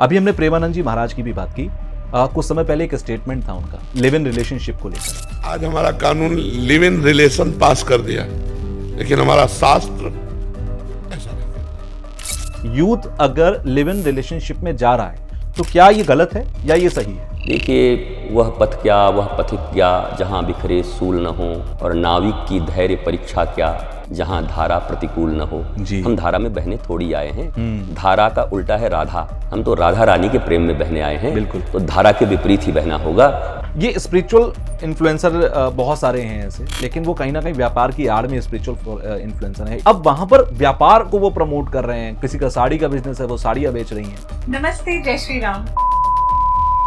अभी हमने प्रेमानंद जी महाराज की भी बात की। कुछ समय पहले एक स्टेटमेंट था उनका लिव इन रिलेशनशिप को लेकर। आज हमारा कानून लिव इन रिलेशन पास कर दिया, लेकिन हमारा शास्त्र ऐसा नहीं। यूथ अगर लिव इन रिलेशनशिप में जा रहा है तो क्या ये गलत है या ये सही है? देखिए, वह पथ क्या, वह पथिक क्या, जहाँ बिखरे सूल न हो, और नाविक की धैर्य परीक्षा क्या, जहाँ धारा प्रतिकूल न हो। हम धारा में बहने थोड़ी आए हैं। धारा का उल्टा है राधा। हम तो राधा रानी के प्रेम में बहने आए हैं। बिल्कुल। तो धारा के विपरीत ही बहना होगा। ये स्पिरिचुअल इन्फ्लुएंसर बहुत सारे हैं ऐसे, लेकिन वो कहीं ना कहीं व्यापार की आड़ में स्पिरिचुअल इन्फ्लुएंसर है। अब वहां पर व्यापार को वो प्रमोट कर रहे हैं। किसी का साड़ी का बिजनेस है, वो साड़ियां बेच रही हैं। नमस्ते, जय श्री राम।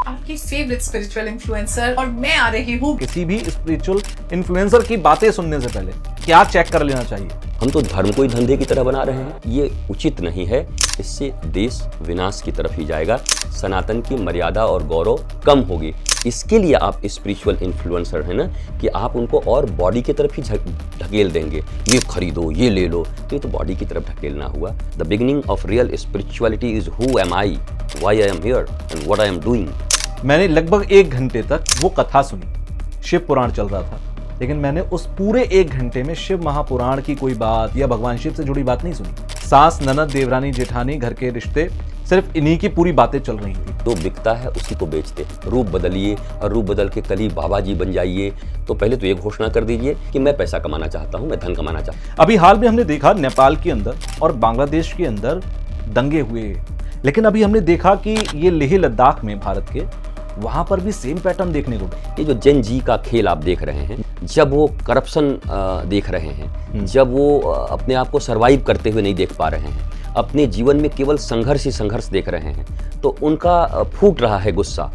आपकी फेवरेट स्पिरिचुअल इन्फ्लुएंसर और मैं आ रही हूँ। किसी भी स्पिरिचुअल इन्फ्लुएंसर की बातें सुनने से पहले क्या चेक कर लेना चाहिए? हम तो धर्म को ही धंधे की तरह बना रहे हैं। ये उचित नहीं है। इससे देश विनाश की तरफ ही जाएगा। सनातन की मर्यादा और गौरव कम होगी। इसके लिए आप स्पिरिचुअल इन्फ्लुएंसर है ना, कि आप उनको और बॉडी की तरफ ही ढकेल देंगे। ये खरीदो, ये ले लो, तो ये तो बॉडी की तरफ ढकेलना हुआ। The beginning of real spirituality is who am I, why I am here and what I am doing. मैंने लगभग 1 घंटे तक वो कथा सुनी। शिव पुराण चल रहा था, लेकिन मैंने उस पूरे 1 घंटे में शिव महापुराण की कोई बात या भगवान शिव से जुड़ी बात नहीं सुनी। सास, ननद, देवरानी, जेठानी, घर के रिश्ते, सिर्फ इन्हीं की पूरी बातें चल रही थी। तो बिकता है उसी को बेचते। रूप बदलिए, और रूप बदल के कल ही बाबा जी बन जाइए। तो पहले तो ये घोषणा कर दीजिए कि मैं पैसा कमाना चाहता हूँ, मैं धन कमाना चाहता हूँ। अभी हाल में हमने देखा नेपाल के अंदर और बांग्लादेश के अंदर दंगे हुए, लेकिन अभी हमने देखा कि ये लेह लद्दाख में भारत के वहां पर भी सेम पैटर्न देखने को मिला। ये जो जेन जी का खेल आप देख रहे हैं, जब वो करप्शन देख रहे हैं, जब वो अपने आप को सरवाइव करते हुए नहीं देख पा रहे हैं, अपने जीवन में केवल संघर्ष ही संघर्ष देख रहे हैं, तो उनका फूट रहा है गुस्सा।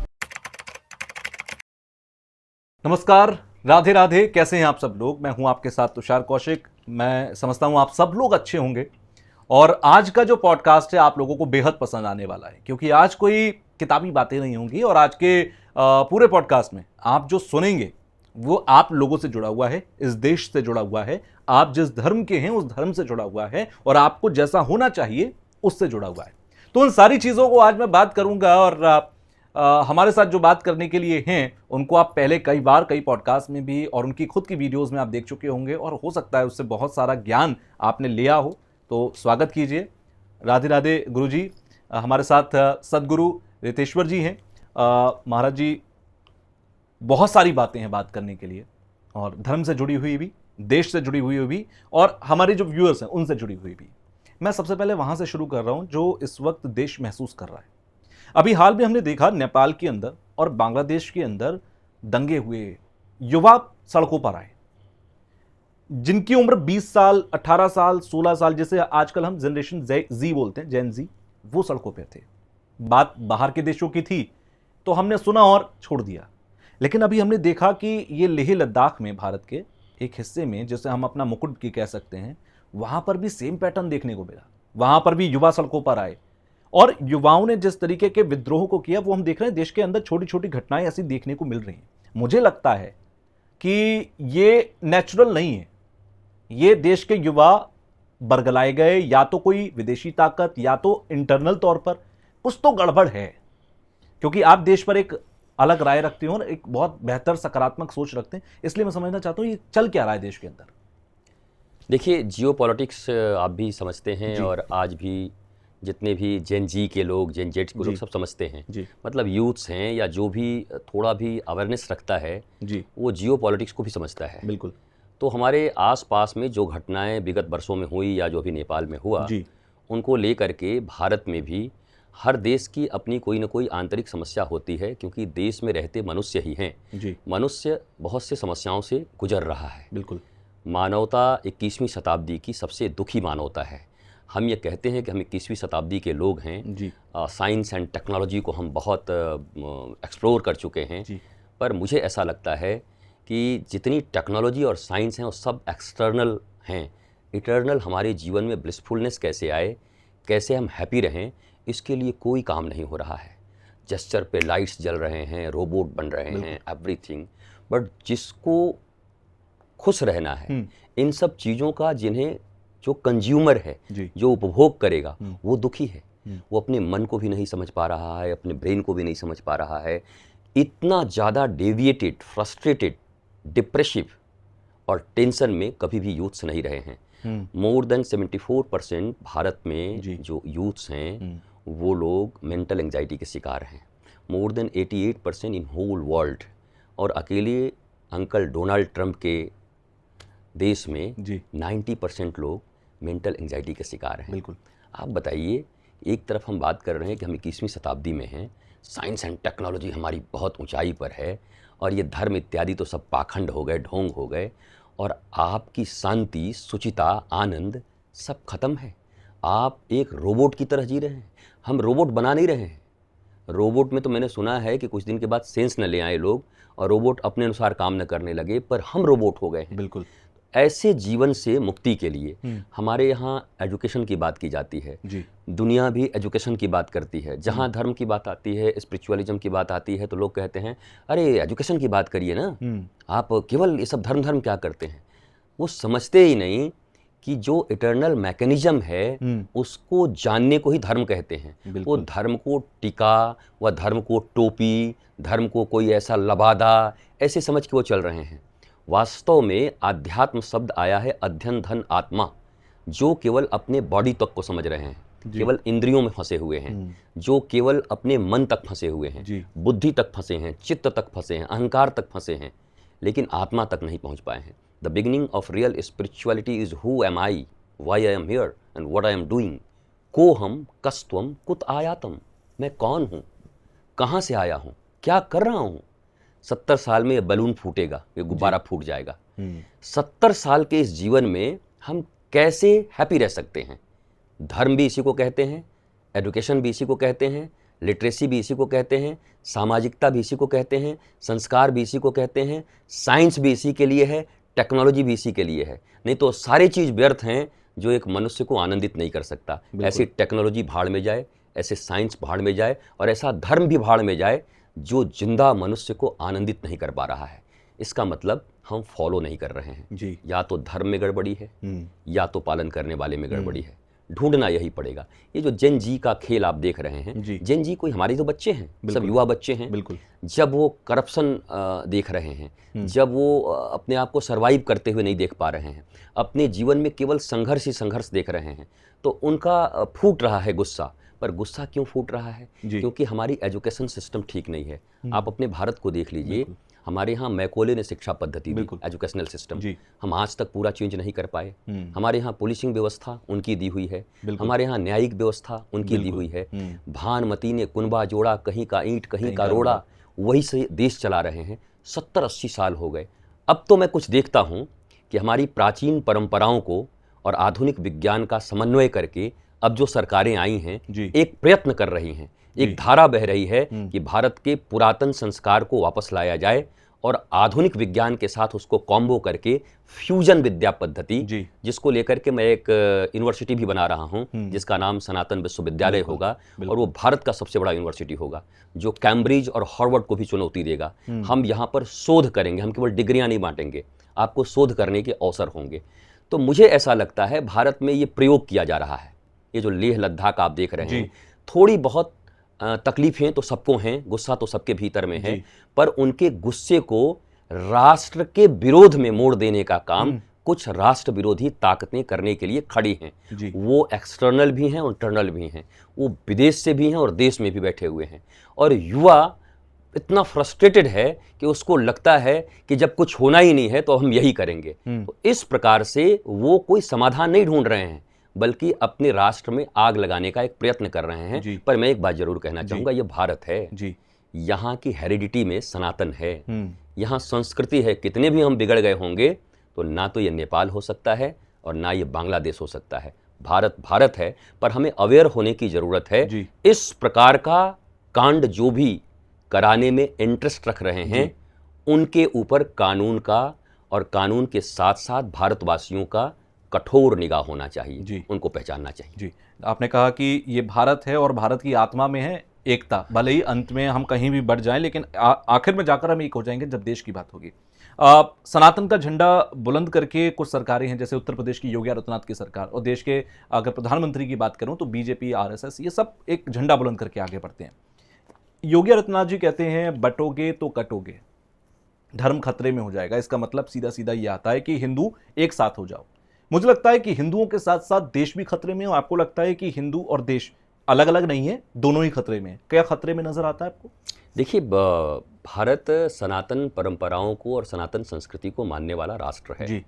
नमस्कार, राधे राधे। कैसे हैं आप सब लोग? मैं हूं आपके साथ तुषार कौशिक। मैं समझता हूं आप सब लोग अच्छे होंगे, और आज का जो पॉडकास्ट है आप लोगों को बेहद पसंद आने वाला है, क्योंकि आज कोई किताबी बातें नहीं होंगी। और आज के पूरे पॉडकास्ट में आप जो सुनेंगे वो आप लोगों से जुड़ा हुआ है, इस देश से जुड़ा हुआ है, आप जिस धर्म के हैं उस धर्म से जुड़ा हुआ है, और आपको जैसा होना चाहिए उससे जुड़ा हुआ है। तो उन सारी चीज़ों को आज मैं बात करूंगा, और हमारे साथ जो बात करने के लिए हैं उनको आप पहले कई बार कई पॉडकास्ट में भी और उनकी खुद की वीडियोज़ में आप देख चुके होंगे, और हो सकता है उससे बहुत सारा ज्ञान आपने लिया हो। तो स्वागत कीजिए। राधे राधे गुरुजी। हमारे साथ सदगुरु रितेश्वर जी हैं। महाराज जी, बहुत सारी बातें हैं बात करने के लिए, और धर्म से जुड़ी हुई भी, देश से जुड़ी हुई भी, और हमारे जो व्यूअर्स हैं उनसे जुड़ी हुई भी। मैं सबसे पहले वहाँ से शुरू कर रहा हूँ जो इस वक्त देश महसूस कर रहा है। अभी हाल में हमने देखा नेपाल के अंदर और बांग्लादेश के अंदर दंगे हुए, युवा सड़कों पर आए, जिनकी उम्र 20 साल, 18 साल, 16 साल, जैसे आजकल हम जनरेशन जी बोलते हैं, जेन जी, वो सड़कों पे थे। बात बाहर के देशों की थी तो हमने सुना और छोड़ दिया, लेकिन अभी हमने देखा कि ये लेह लद्दाख में भारत के एक हिस्से में, जैसे हम अपना मुकुट की कह सकते हैं, वहां पर भी सेम पैटर्न देखने को मिला। वहां पर भी युवा सड़कों पर आए, और युवाओं ने जिस तरीके के विद्रोह को किया वो हम देख रहे हैं। देश के अंदर छोटी छोटी घटनाएं ऐसी देखने को मिल रही हैं। मुझे लगता है कि ये नेचुरल नहीं है। ये देश के युवा बरगलाए गए, या तो कोई विदेशी ताकत, या तो इंटरनल तौर पर कुछ तो गड़बड़ है, क्योंकि आप देश पर एक अलग राय रखते हो और एक बहुत बेहतर सकारात्मक सोच रखते हैं। इसलिए मैं समझना चाहता हूं ये चल क्या रहा है देश के अंदर। देखिए, जियो पॉलिटिक्स आप भी समझते हैं, और आज भी जितने भी जेन जी के लोग, जेन जेड्स के लोग सब समझते हैं। मतलब यूथ्स हैं या जो भी थोड़ा भी अवेयरनेस रखता है जी, वो जियो पॉलिटिक्स को भी समझता है। बिल्कुल। तो हमारे आसपास में जो घटनाएं विगत वर्षों में हुई या जो भी नेपाल में हुआ जी, उनको लेकर के भारत में भी हर देश की अपनी कोई ना कोई आंतरिक समस्या होती है, क्योंकि देश में रहते मनुष्य ही हैं जी। मनुष्य बहुत से समस्याओं से गुजर रहा है। बिल्कुल। मानवता 21वीं शताब्दी की सबसे दुखी मानवता है। हम ये कहते हैं कि हम 21वीं शताब्दी के लोग हैं जी। साइंस एंड टेक्नोलॉजी को हम बहुत एक्सप्लोर कर चुके हैं जी। पर मुझे ऐसा लगता है कि जितनी टेक्नोलॉजी और साइंस हैं वो सब एक्सटर्नल हैं। इटर्नल हमारे जीवन में ब्लिसफुलनेस कैसे आए, कैसे हम हैप्पी रहें, इसके लिए कोई काम नहीं हो रहा है। जेस्चर पे लाइट्स जल रहे हैं, रोबोट बन रहे हैं, एवरीथिंग। बट जिसको खुश रहना है इन सब चीज़ों का, जिन्हें जो कंज्यूमर है, जो उपभोग करेगा, वो दुखी है। वो अपने मन को भी नहीं समझ पा रहा है, अपने ब्रेन को भी नहीं समझ पा रहा है। इतना ज़्यादा डेविएटेड, फ्रस्ट्रेटेड, डिप्रेसिव और टेंशन में कभी भी यूथ्स नहीं रहे हैं। मोर देन 74% भारत में जो यूथ्स हैं वो लोग मेंटल एंजाइटी के शिकार हैं। More than 88% in whole world. और अकेले अंकल डोनाल्ड ट्रंप के देश में 90% लोग मेंटल एंजाइटी के शिकार हैं। बिल्कुल। आप बताइए, एक तरफ हम बात कर रहे हैं कि हम 21वीं शताब्दी में हैं, साइंस एंड टेक्नोलॉजी हमारी बहुत ऊंचाई पर है और ये धर्म इत्यादि तो सब पाखंड हो गए, ढोंग हो गए, और आपकी शांति, शुचिता, आनंद सब खत्म है। आप एक रोबोट की तरह जी रहे हैं। हम रोबोट बना नहीं रहे हैं। रोबोट में तो मैंने सुना है कि कुछ दिन के बाद सेंस न ले आए लोग और रोबोट अपने अनुसार काम न करने लगे, पर हम रोबोट हो गए हैं। बिल्कुल। ऐसे जीवन से मुक्ति के लिए हमारे यहाँ एजुकेशन की बात की जाती है। दुनिया भी एजुकेशन की बात करती है। जहाँ धर्म की बात आती है, स्पिरिचुअलिज्म की बात आती है, तो लोग कहते हैं अरे एजुकेशन की बात करिए ना, आप केवल ये सब धर्म क्या करते हैं। वो समझते ही नहीं कि जो इटर्नल मैकेनिज्म है उसको जानने को ही धर्म कहते हैं। वो धर्म को टीका व धर्म को टोपी, धर्म को कोई ऐसा लबादा ऐसे समझ के वो चल रहे हैं। वास्तव में आध्यात्म शब्द आया है अध्ययन धन आत्मा, जो केवल अपने बॉडी तक को समझ रहे हैं, केवल इंद्रियों में फंसे हुए हैं, जो केवल अपने मन तक फंसे हुए हैं, बुद्धि तक फंसे हैं, चित्त तक फंसे हैं, अहंकार तक फंसे हैं, लेकिन आत्मा तक नहीं पहुंच पाए हैं। The beginning of real spirituality is who am I, why I am here and what I am doing. को हम कस्त्वम कुत आयातम, मैं कौन हूँ, कहाँ से आया हूँ, क्या कर रहा हूँ। 70 साल में ये बलून फूटेगा, ये गुब्बारा फूट जाएगा। 70 साल के इस जीवन में हम कैसे हैप्पी रह सकते हैं। धर्म भी इसी को कहते हैं, एजुकेशन भी इसी को कहते हैं, लिटरेसी भी इसी को कहते हैं, सामाजिकता भी इसी को कहते हैं, संस्कार भी इसी को कहते हैं, साइंस भी इसी के लिए है, टेक्नोलॉजी भी इसी के लिए है। नहीं तो सारी चीज़ व्यर्थ हैं जो एक मनुष्य को आनंदित नहीं कर सकता। ऐसी टेक्नोलॉजी भाड़ में जाए, ऐसे साइंस भाड़ में जाए, और ऐसा धर्म भी भाड़ में जाए जो जिंदा मनुष्य को आनंदित नहीं कर पा रहा है। इसका मतलब हम फॉलो नहीं कर रहे हैं। या तो धर्म में गड़बड़ी है या तो पालन करने वाले में गड़बड़ी है। ढूंढना यही पड़ेगा। ये जो जेन जी का खेल आप देख रहे हैं, जेन जी कोई हमारे तो बच्चे हैं, सब युवा बच्चे हैं। बिल्कुल। जब वो करप्शन देख रहे हैं, जब वो अपने आप को सर्वाइव करते हुए नहीं देख पा रहे हैं, अपने जीवन में केवल संघर्ष ही संघर्ष देख रहे हैं, तो उनका फूट रहा है गुस्सा। पर गुस्सा क्यों फूट रहा है? क्योंकि हमारी एजुकेशन सिस्टम ठीक नहीं है। आप अपने भारत को देख लीजिए, हमारे यहाँ मैकोले ने शिक्षा पद्धति दी, एजुकेशनल सिस्टम, हम आज तक पूरा चेंज नहीं कर पाए। हमारे यहाँ पुलिसिंग व्यवस्था उनकी दी हुई है, हमारे यहाँ न्यायिक व्यवस्था उनकी दी हुई है। भानुमती ने कुनबा जोड़ा, कहीं का ईंट कहीं का रोड़ा, वही से देश चला रहे हैं। 70-80 साल हो गए। अब तो मैं कुछ देखता हूँ कि हमारी प्राचीन परंपराओं को और आधुनिक विज्ञान का समन्वय करके अब जो सरकारें आई हैं एक प्रयत्न कर रही हैं, एक धारा बह रही है कि भारत के पुरातन संस्कार को वापस लाया जाए और आधुनिक विज्ञान के साथ उसको कॉम्बो करके फ्यूजन विद्या पद्धति, जिसको लेकर के मैं एक यूनिवर्सिटी भी बना रहा हूं जिसका नाम सनातन विश्वविद्यालय होगा, और वो भारत का सबसे बड़ा यूनिवर्सिटी होगा जो कैम्ब्रिज और हार्वर्ड को भी चुनौती देगा। हम यहाँ पर शोध करेंगे, हम केवल डिग्रियां नहीं बांटेंगे, आपको शोध करने के अवसर होंगे। तो मुझे ऐसा लगता है भारत में ये प्रयोग किया जा रहा है। ये जो लेह लद्दाख आप देख रहे हैं, थोड़ी बहुत तकलीफें तो सबको हैं, गुस्सा तो सबके भीतर में है, पर उनके गुस्से को राष्ट्र के विरोध में मोड़ देने का काम कुछ राष्ट्र विरोधी ताकतें करने के लिए खड़ी हैं। वो एक्सटर्नल भी हैं और इंटरनल भी हैं, वो विदेश से भी हैं और देश में भी बैठे हुए हैं। और युवा इतना फ्रस्ट्रेटेड है कि उसको लगता है कि जब कुछ होना ही नहीं है तो हम यही करेंगे। तो इस प्रकार से वो कोई समाधान नहीं ढूंढ रहे हैं, बल्कि अपने राष्ट्र में आग लगाने का एक प्रयत्न कर रहे हैं। पर मैं एक बात जरूर कहना चाहूंगा, ये भारत है, यहाँ की हेरिडिटी में सनातन है, यहाँ संस्कृति है। कितने भी हम बिगड़ गए होंगे तो ना तो ये नेपाल हो सकता है और ना ये बांग्लादेश हो सकता है। भारत भारत है, पर हमें अवेयर होने की जरूरत है। इस प्रकार का कांड जो भी कराने में इंटरेस्ट रख रहे हैं, उनके ऊपर कानून का और कानून के साथ साथ भारतवासियों का कठोर निगाह होना चाहिए, उनको पहचानना चाहिए। आपने कहा कि ये भारत है और भारत की आत्मा में है एकता। भले ही अंत में हम कहीं भी बढ़ जाएं, लेकिन आखिर में जाकर हम एक हो जाएंगे जब देश की बात होगी। सनातन का झंडा बुलंद करके कुछ सरकारें हैं, जैसे उत्तर प्रदेश की योगी आदित्यनाथ की सरकार, और देश के अगर प्रधानमंत्री की बात करूं तो बीजेपी, आरएसएस, ये सब एक झंडा बुलंद करके आगे बढ़ते हैं। योगी आदित्यनाथ जी कहते हैं बटोगे तो कटोगे, धर्म खतरे में हो जाएगा। इसका मतलब सीधा सीधा ये आता है कि हिंदू एक साथ हो जाओ। मुझे लगता है कि हिंदुओं के साथ साथ देश भी खतरे में है। आपको लगता है कि हिंदू और देश अलग अलग नहीं है, दोनों ही खतरे में है? क्या खतरे में नजर आता है आपको? देखिए, भारत सनातन परंपराओं को और सनातन संस्कृति को मानने वाला राष्ट्र है जी।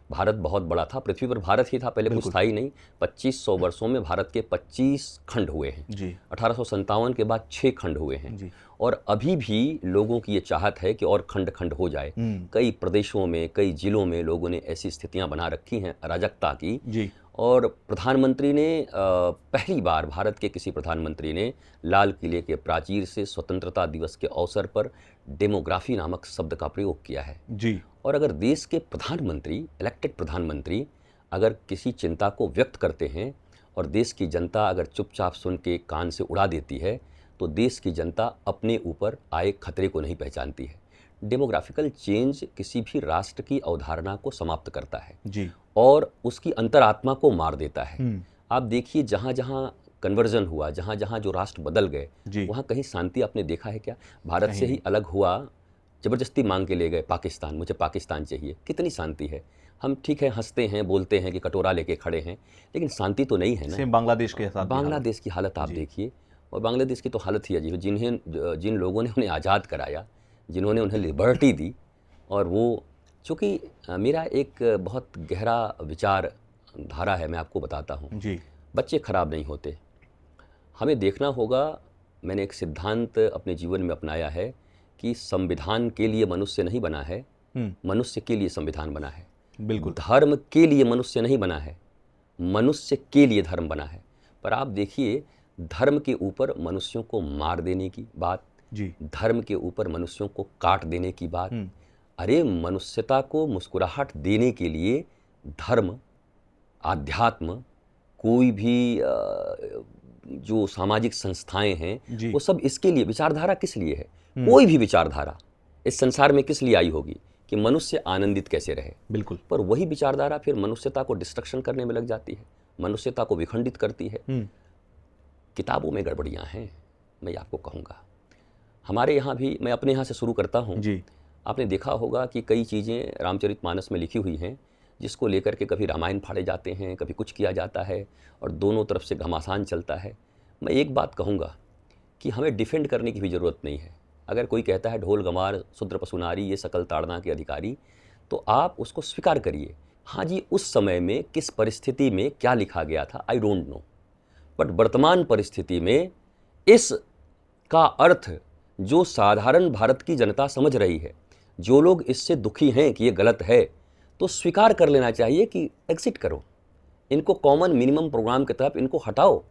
भारत बहुत बड़ा था, पृथ्वी पर भारत ही था, पहले कुछ था ही नहीं। 2500 वर्षों में भारत के 25 खंड हुए हैं जी। 1857 के बाद 6 खंड हुए हैं जी। और अभी भी लोगों की ये चाहत है कि और खंड खंड हो जाए। कई प्रदेशों में, कई जिलों में लोगों ने ऐसी स्थितियां बना रखी हैं अराजकता की जी। और प्रधानमंत्री ने पहली बार भारत के किसी प्रधानमंत्री ने लाल किले के प्राचीर से स्वतंत्रता दिवस के अवसर पर डेमोग्राफी नामक शब्द का प्रयोग किया है जी। और अगर देश के प्रधानमंत्री, इलेक्टेड प्रधानमंत्री, अगर किसी चिंता को व्यक्त करते हैं और देश की जनता अगर चुपचाप सुन के कान से उड़ा देती है तो देश की जनता अपने ऊपर आए खतरे को नहीं पहचानती है। डेमोग्राफिकल चेंज किसी भी राष्ट्र की अवधारणा को समाप्त करता है जी। और उसकी अंतरात्मा को मार देता है। आप देखिए, जहाँ जहाँ कन्वर्जन हुआ, जहाँ जहाँ जो राष्ट्र बदल गए, वहाँ कहीं शांति आपने देखा है क्या? भारत से ही अलग हुआ, ज़बरदस्ती मांग के ले गए पाकिस्तान, मुझे पाकिस्तान चाहिए, कितनी शांति है। हम ठीक है हंसते हैं, बोलते हैं कि कटोरा लेके खड़े हैं, लेकिन शांति तो नहीं है ना। सेम बांग्लादेश के साथ बांग्लादेश की हालत आप देखिए, और बांग्लादेश की तो हालत ही अजीब है। जिन लोगों ने उन्हें आज़ाद कराया, जिन्होंने उन्हें लिबर्टी दी, और वो चूँकि मेरा एक बहुत गहरा विचार धारा है, मैं आपको बताता हूँ जी। बच्चे खराब नहीं होते। हमें देखना होगा, मैंने एक सिद्धांत अपने जीवन में अपनाया है कि संविधान के लिए मनुष्य नहीं बना है, मनुष्य के लिए संविधान बना है। बिल्कुल। धर्म के लिए मनुष्य नहीं बना है, मनुष्य के लिए धर्म बना है। पर आप देखिए, धर्म के ऊपर मनुष्यों को मार देने की बात जी। धर्म के ऊपर मनुष्यों को काट देने की बात। अरे, मनुष्यता को मुस्कुराहट देने के लिए धर्म, आध्यात्म, कोई भी जो सामाजिक संस्थाएं हैं, वो सब इसके लिए। विचारधारा किस लिए है? कोई भी विचारधारा इस संसार में किस लिए आई होगी? कि मनुष्य आनंदित कैसे रहे। बिल्कुल। पर वही विचारधारा फिर मनुष्यता को डिस्ट्रक्शन करने में लग जाती है, मनुष्यता को विखंडित करती है। किताबों में गड़बड़ियाँ हैं, मैं आपको कहूँगा। हमारे यहाँ भी, मैं अपने यहाँ से शुरू करता हूँ जी। आपने देखा होगा कि कई चीज़ें रामचरितमानस में लिखी हुई हैं जिसको लेकर के कभी रामायण फाड़े जाते हैं, कभी कुछ किया जाता है और दोनों तरफ से घमासान चलता है। मैं एक बात कहूँगा कि हमें डिफेंड करने की भी ज़रूरत नहीं है। अगर कोई कहता है ढोल गमार शूद्र पशुनारी ये सकल ताड़ना के अधिकारी, तो आप उसको स्वीकार करिए। हाँ जी, उस समय में किस परिस्थिति में क्या लिखा गया था आई डोंट नो, बट वर्तमान परिस्थिति में इस का अर्थ जो साधारण भारत की जनता समझ रही है, जो लोग इससे दुखी हैं कि ये गलत है, तो स्वीकार कर लेना चाहिए कि एग्जिट करो, इनको कॉमन मिनिमम प्रोग्राम के तहत इनको हटाओ,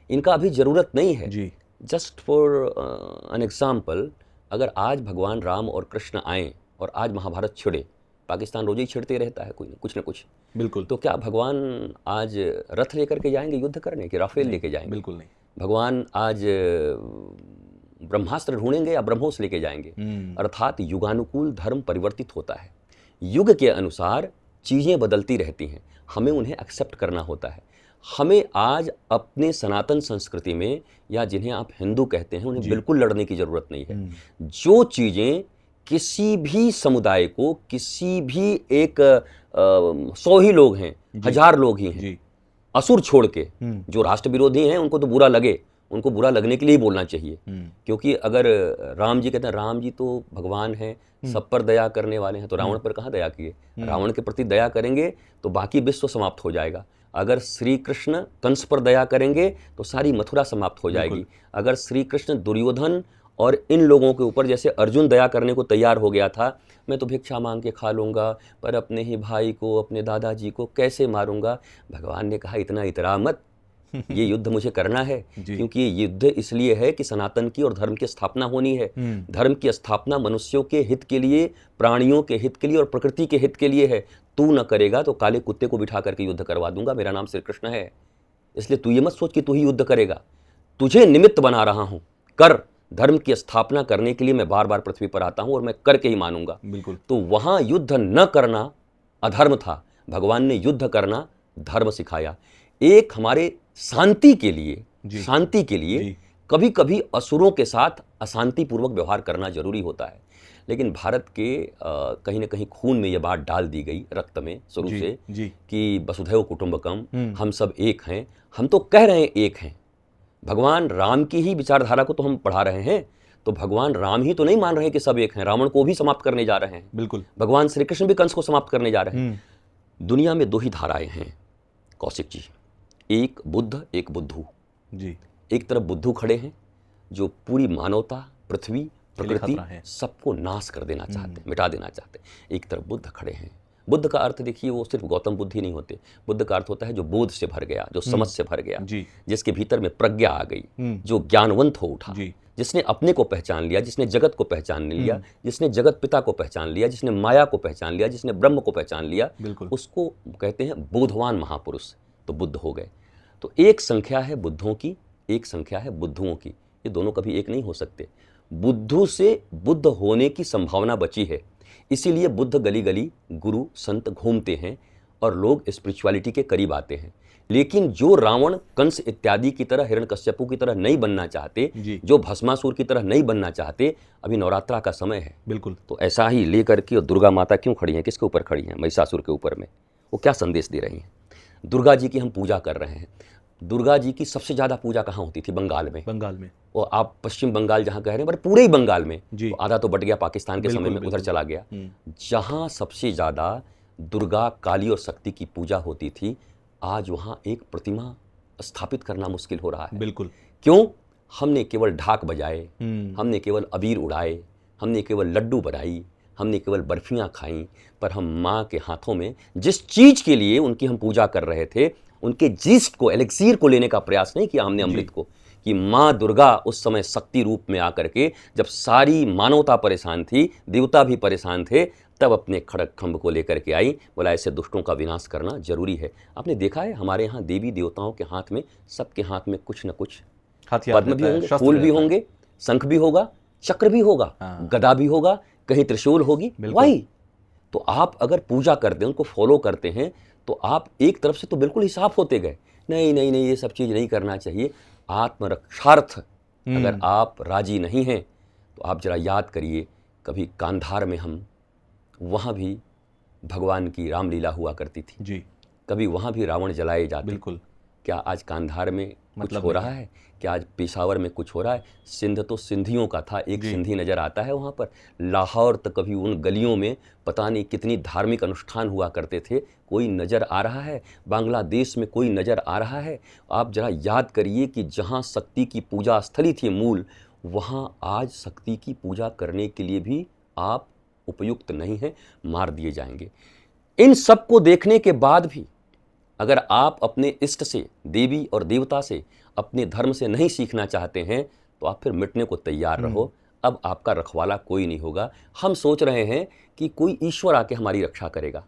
इनका अभी ज़रूरत नहीं है जी। जस्ट फॉर एन एग्जाम्पल, अगर आज भगवान राम और कृष्ण आएँ और आज महाभारत छिड़े, पाकिस्तान रोज ही छिड़ते रहता है कुछ न कुछ, बिल्कुल, तो क्या भगवान आज रथ लेकर के जाएंगे युद्ध करने, कि राफेल लेके जाएंगे? बिल्कुल नहीं। भगवान आज ब्रह्मास्त्र ढूंढेंगे या ब्रह्मोस लेके जाएंगे? अर्थात युगानुकूल धर्म परिवर्तित होता है, युग के अनुसार चीज़ें बदलती रहती हैं, हमें उन्हें एक्सेप्ट करना होता है। हमें आज अपने सनातन संस्कृति में, या जिन्हें आप हिंदू कहते हैं, उन्हें बिल्कुल लड़ने की ज़रूरत नहीं है। जो चीज़ें किसी भी समुदाय को, किसी भी एक 100 ही लोग हैं, 1000 लोग ही हैं, असुर छोड़ के, जो राष्ट्र विरोधी हैं उनको तो बुरा लगे, उनको बुरा लगने के लिए ही बोलना चाहिए। क्योंकि अगर राम जी कहते हैं राम जी तो भगवान हैं, सब पर दया करने वाले हैं, तो रावण पर कहाँ दया किए? रावण के प्रति दया करेंगे तो बाकी विश्व समाप्त हो जाएगा। अगर श्री कृष्ण कंस पर दया करेंगे तो सारी मथुरा समाप्त हो जाएगी। अगर श्री कृष्ण दुर्योधन और इन लोगों के ऊपर, जैसे अर्जुन दया करने को तैयार हो गया था, मैं तो भिक्षा मांग के खा लूँगा, पर अपने ही भाई को, अपने दादाजी को कैसे मारूंगा? भगवान ने कहा इतना इतरा मत, ये युद्ध मुझे करना है, क्योंकि ये युद्ध इसलिए है कि सनातन की और धर्म की स्थापना होनी है। धर्म की स्थापना मनुष्यों के हित के लिए, प्राणियों के हित के लिए और प्रकृति के हित के लिए है। तू न करेगा तो काले कुत्ते को बिठा करके युद्ध करवा दूंगा, मेरा नाम श्री कृष्ण है। इसलिए तू ये मत सोच कि तू ही युद्ध करेगा, तुझे निमित्त बना रहा हूं, कर, धर्म की स्थापना करने के लिए मैं बार बार पृथ्वी पर आता हूं और मैं करके ही मानूंगा। बिल्कुल। तो वहां युद्ध न करना अधर्म था, भगवान ने युद्ध करना धर्म सिखाया। एक हमारे शांति के लिए, शांति के लिए कभी कभी असुरों के साथ अशांतिपूर्वक व्यवहार करना जरूरी होता है। लेकिन भारत के कहीं ना कहीं खून में यह बात डाल दी गई, रक्त में शुरू से, कि वसुधैव कुटुंबकम, हम सब एक हैं। हम तो कह रहे हैं एक हैं, भगवान राम की ही विचारधारा को तो हम पढ़ा रहे हैं, तो भगवान राम ही तो नहीं मान रहे कि सब एक हैं, रावण को भी समाप्त करने जा रहे हैं। बिल्कुल। भगवान श्री कृष्ण भी कंस को समाप्त करने जा रहे हैं। दुनिया में दो ही धाराएं हैं कौशिक जी, एक बुद्ध एक बुद्धू जी। एक तरफ बुद्धू खड़े हैं जो पूरी मानवता, पृथ्वी, प्रकृति सबको नाश कर देना चाहते हैं, मिटा देना चाहते हैं। एक तरफ बुद्ध खड़े हैं। बुद्ध का अर्थ देखिए, वो सिर्फ गौतम बुद्ध ही नहीं होते। बुद्ध का अर्थ होता है जो बोध से भर गया, जो समझ से भर गया, जिसके भीतर में प्रज्ञा आ गई, जो ज्ञानवंत हो उठा, जिसने अपने को पहचान लिया, जिसने जगत को पहचान लिया, जिसने जगत पिता को पहचान लिया, जिसने माया को पहचान लिया, जिसने ब्रह्म को पहचान लिया, उसको कहते हैं बोधवान महापुरुष। तो बुद्ध हो गए। तो एक संख्या है बुद्धों की, एक संख्या है बुद्धुओं की। ये दोनों कभी एक नहीं हो सकते। बुद्धू से बुद्ध होने की संभावना बची है, इसीलिए बुद्ध गली गली गुरु संत घूमते हैं और लोग स्पिरिचुअलिटी के करीब आते हैं। लेकिन जो रावण, कंस इत्यादि की तरह, हिरण्यकश्यपु की तरह नहीं बनना चाहते, जो भस्मासुर की तरह नहीं बनना चाहते, अभी नवरात्रा का समय है। बिल्कुल। तो ऐसा ही लेकर के, और दुर्गा माता क्यों खड़ी हैं, किसके ऊपर खड़ी हैं? महिषासुर के ऊपर में। वो क्या संदेश दे रही हैं? दुर्गा जी की हम पूजा कर रहे हैं। दुर्गा जी की सबसे ज़्यादा पूजा कहाँ होती थी? बंगाल में। बंगाल में। और आप पश्चिम बंगाल जहाँ कह रहे हैं, पर पूरे ही बंगाल में, तो आधा तो बट गया पाकिस्तान के समय में, उधर चला गया। जहाँ सबसे ज़्यादा दुर्गा, काली और शक्ति की पूजा होती थी, आज वहाँ एक प्रतिमा स्थापित करना मुश्किल हो रहा है। बिल्कुल। क्यों? हमने केवल ढाक बजाए, हमने केवल अबीर उड़ाए, हमने केवल लड्डू बनाई, हमने केवल बर्फियाँ खाईं, पर हम माँ के हाथों में जिस चीज़ के लिए उनकी हम पूजा कर रहे थे, उनके जीस्ट को, एलेक्सीर को लेने का प्रयास नहीं किया हमने, अमृत को। कि माँ दुर्गा उस समय शक्ति रूप में आकर के, जब सारी मानवता परेशान थी, देवता भी परेशान थे, तब अपने खड़ग खंभ को लेकर के आई, बोला ऐसे दुष्टों का विनाश करना जरूरी है। आपने देखा है हमारे यहाँ देवी देवताओं के हाथ में, सबके हाथ में कुछ न कुछ पद्म भी होंगे, फूल भी होंगे, शंख भी होगा, चक्र भी होगा, गदा भी होगा, कहीं त्रिशूल होगी। वाई तो आप अगर पूजा करते हैं, उनको फॉलो करते हैं, तो आप एक तरफ से तो बिल्कुल ही साफ होते गए। नहीं नहीं नहीं, ये सब चीज़ नहीं करना चाहिए। आत्मरक्षार्थ अगर आप राजी नहीं हैं, तो आप जरा याद करिए, कभी कांधार में हम, वहाँ भी भगवान की रामलीला हुआ करती थी जी। कभी वहाँ भी रावण जलाए जाते। बिल्कुल। क्या आज कांधार में कुछ हो रहा है? क्या आज पेशावर में कुछ हो रहा है? सिंध तो सिंधियों का था, एक सिंधी नज़र आता है वहाँ पर। लाहौर तक कभी उन गलियों में पता नहीं कितनी धार्मिक अनुष्ठान हुआ करते थे, कोई नज़र आ रहा है? बांग्लादेश में कोई नज़र आ रहा है? आप जरा याद करिए कि जहाँ शक्ति की पूजा स्थली थी मूल, वहाँ आज शक्ति की पूजा करने के लिए भी आप उपयुक्त नहीं हैं, मार दिए जाएंगे। इन सब को देखने के बाद भी अगर आप अपने इष्ट से, देवी और देवता से, अपने धर्म से नहीं सीखना चाहते हैं, तो आप फिर मिटने को तैयार रहो। अब आपका रखवाला कोई नहीं होगा। हम सोच रहे हैं कि कोई ईश्वर आके हमारी रक्षा करेगा।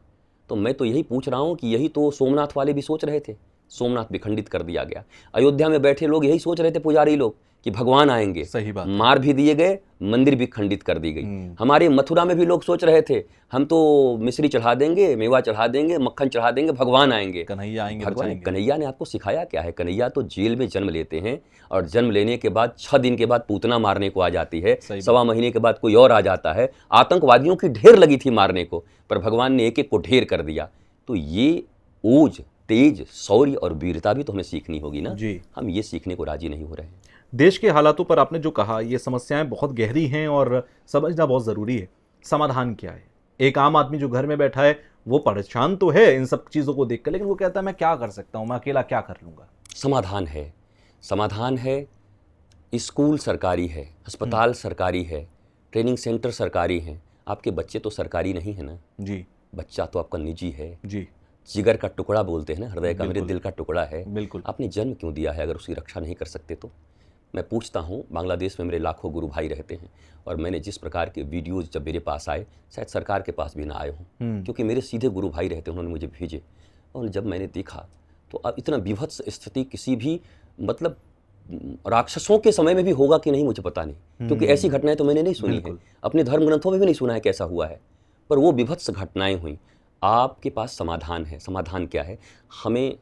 तो मैं तो यही पूछ रहा हूँ कि यही तो सोमनाथ वाले भी सोच रहे थे। सोमनाथ भी खंडित कर दिया गया। अयोध्या में बैठे लोग यही सोच रहे थे, पुजारी लोग, कि भगवान आएंगे। सही बात। मार भी दिए गए, मंदिर भी खंडित कर दी गई। हमारे मथुरा में भी लोग सोच रहे थे, हम तो मिश्री चढ़ा देंगे, मेवा चढ़ा देंगे, मक्खन चढ़ा देंगे, भगवान आएंगे, कन्हैया आएंगे। भगवान, कन्हैया ने आपको सिखाया क्या है? कन्हैया तो जेल में जन्म लेते हैं, और जन्म लेने के बाद 6 दिन के बाद पूतना मारने को आ जाती है, 1.25 महीने के बाद कोई और आ जाता है। आतंकवादियों की ढेर लगी थी मारने को, पर भगवान ने एक एक को ढेर कर दिया। तो ये ओज, तेज, शौर्य और वीरता भी तो हमें सीखनी होगी ना जी। हम ये सीखने को राजी नहीं हो रहे हैं। देश के हालातों पर आपने जो कहा, ये समस्याएं बहुत गहरी हैं और समझना बहुत ज़रूरी है। समाधान क्या है? एक आम आदमी जो घर में बैठा है, वो परेशान तो है इन सब चीज़ों को देखकर, लेकिन वो कहता है मैं क्या कर सकता हूँ, मैं अकेला क्या कर लूँगा? समाधान है, समाधान है। स्कूल सरकारी है, अस्पताल सरकारी है, ट्रेनिंग सेंटर सरकारी हैं। आपके बच्चे तो सरकारी नहीं है ना जी। बच्चा तो आपका निजी है जी। जिगर का टुकड़ा बोलते हैं ना, हृदय का, मेरे दिल का टुकड़ा है। बिल्कुल। आपने जन्म क्यों दिया है अगर उसकी रक्षा नहीं कर सकते तो? मैं पूछता हूँ, बांग्लादेश में मेरे लाखों गुरु भाई रहते हैं, और मैंने जिस प्रकार के वीडियोज़ जब मेरे पास आए, शायद सरकार के पास भी ना आए हों, क्योंकि मेरे सीधे गुरु भाई रहते हैं, उन्होंने मुझे भेजे। और जब मैंने देखा तो अब इतना विभत्स स्थिति, किसी भी मतलब राक्षसों के समय में भी होगा कि नहीं मुझे पता नहीं, क्योंकि ऐसी घटनाएं तो मैंने नहीं सुनी है, अपने धर्म ग्रंथों में भी नहीं सुना है कैसा हुआ है, पर वो विभत्स घटनाएं हुई। आपके पास समाधान है। समाधान क्या है? हमें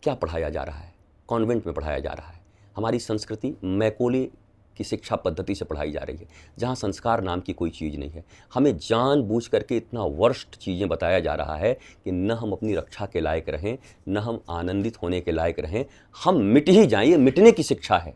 क्या पढ़ाया जा रहा है? कॉन्वेंट में पढ़ाया जा रहा है। हमारी संस्कृति मैकोले की शिक्षा पद्धति से पढ़ाई जा रही है, जहाँ संस्कार नाम की कोई चीज़ नहीं है। हमें जानबूझ करके इतना वर्स्ट चीज़ें बताया जा रहा है कि न हम अपनी रक्षा के लायक रहें, न हम आनंदित होने के लायक रहें, हम मिट ही जाएं। ये मिटने की शिक्षा है।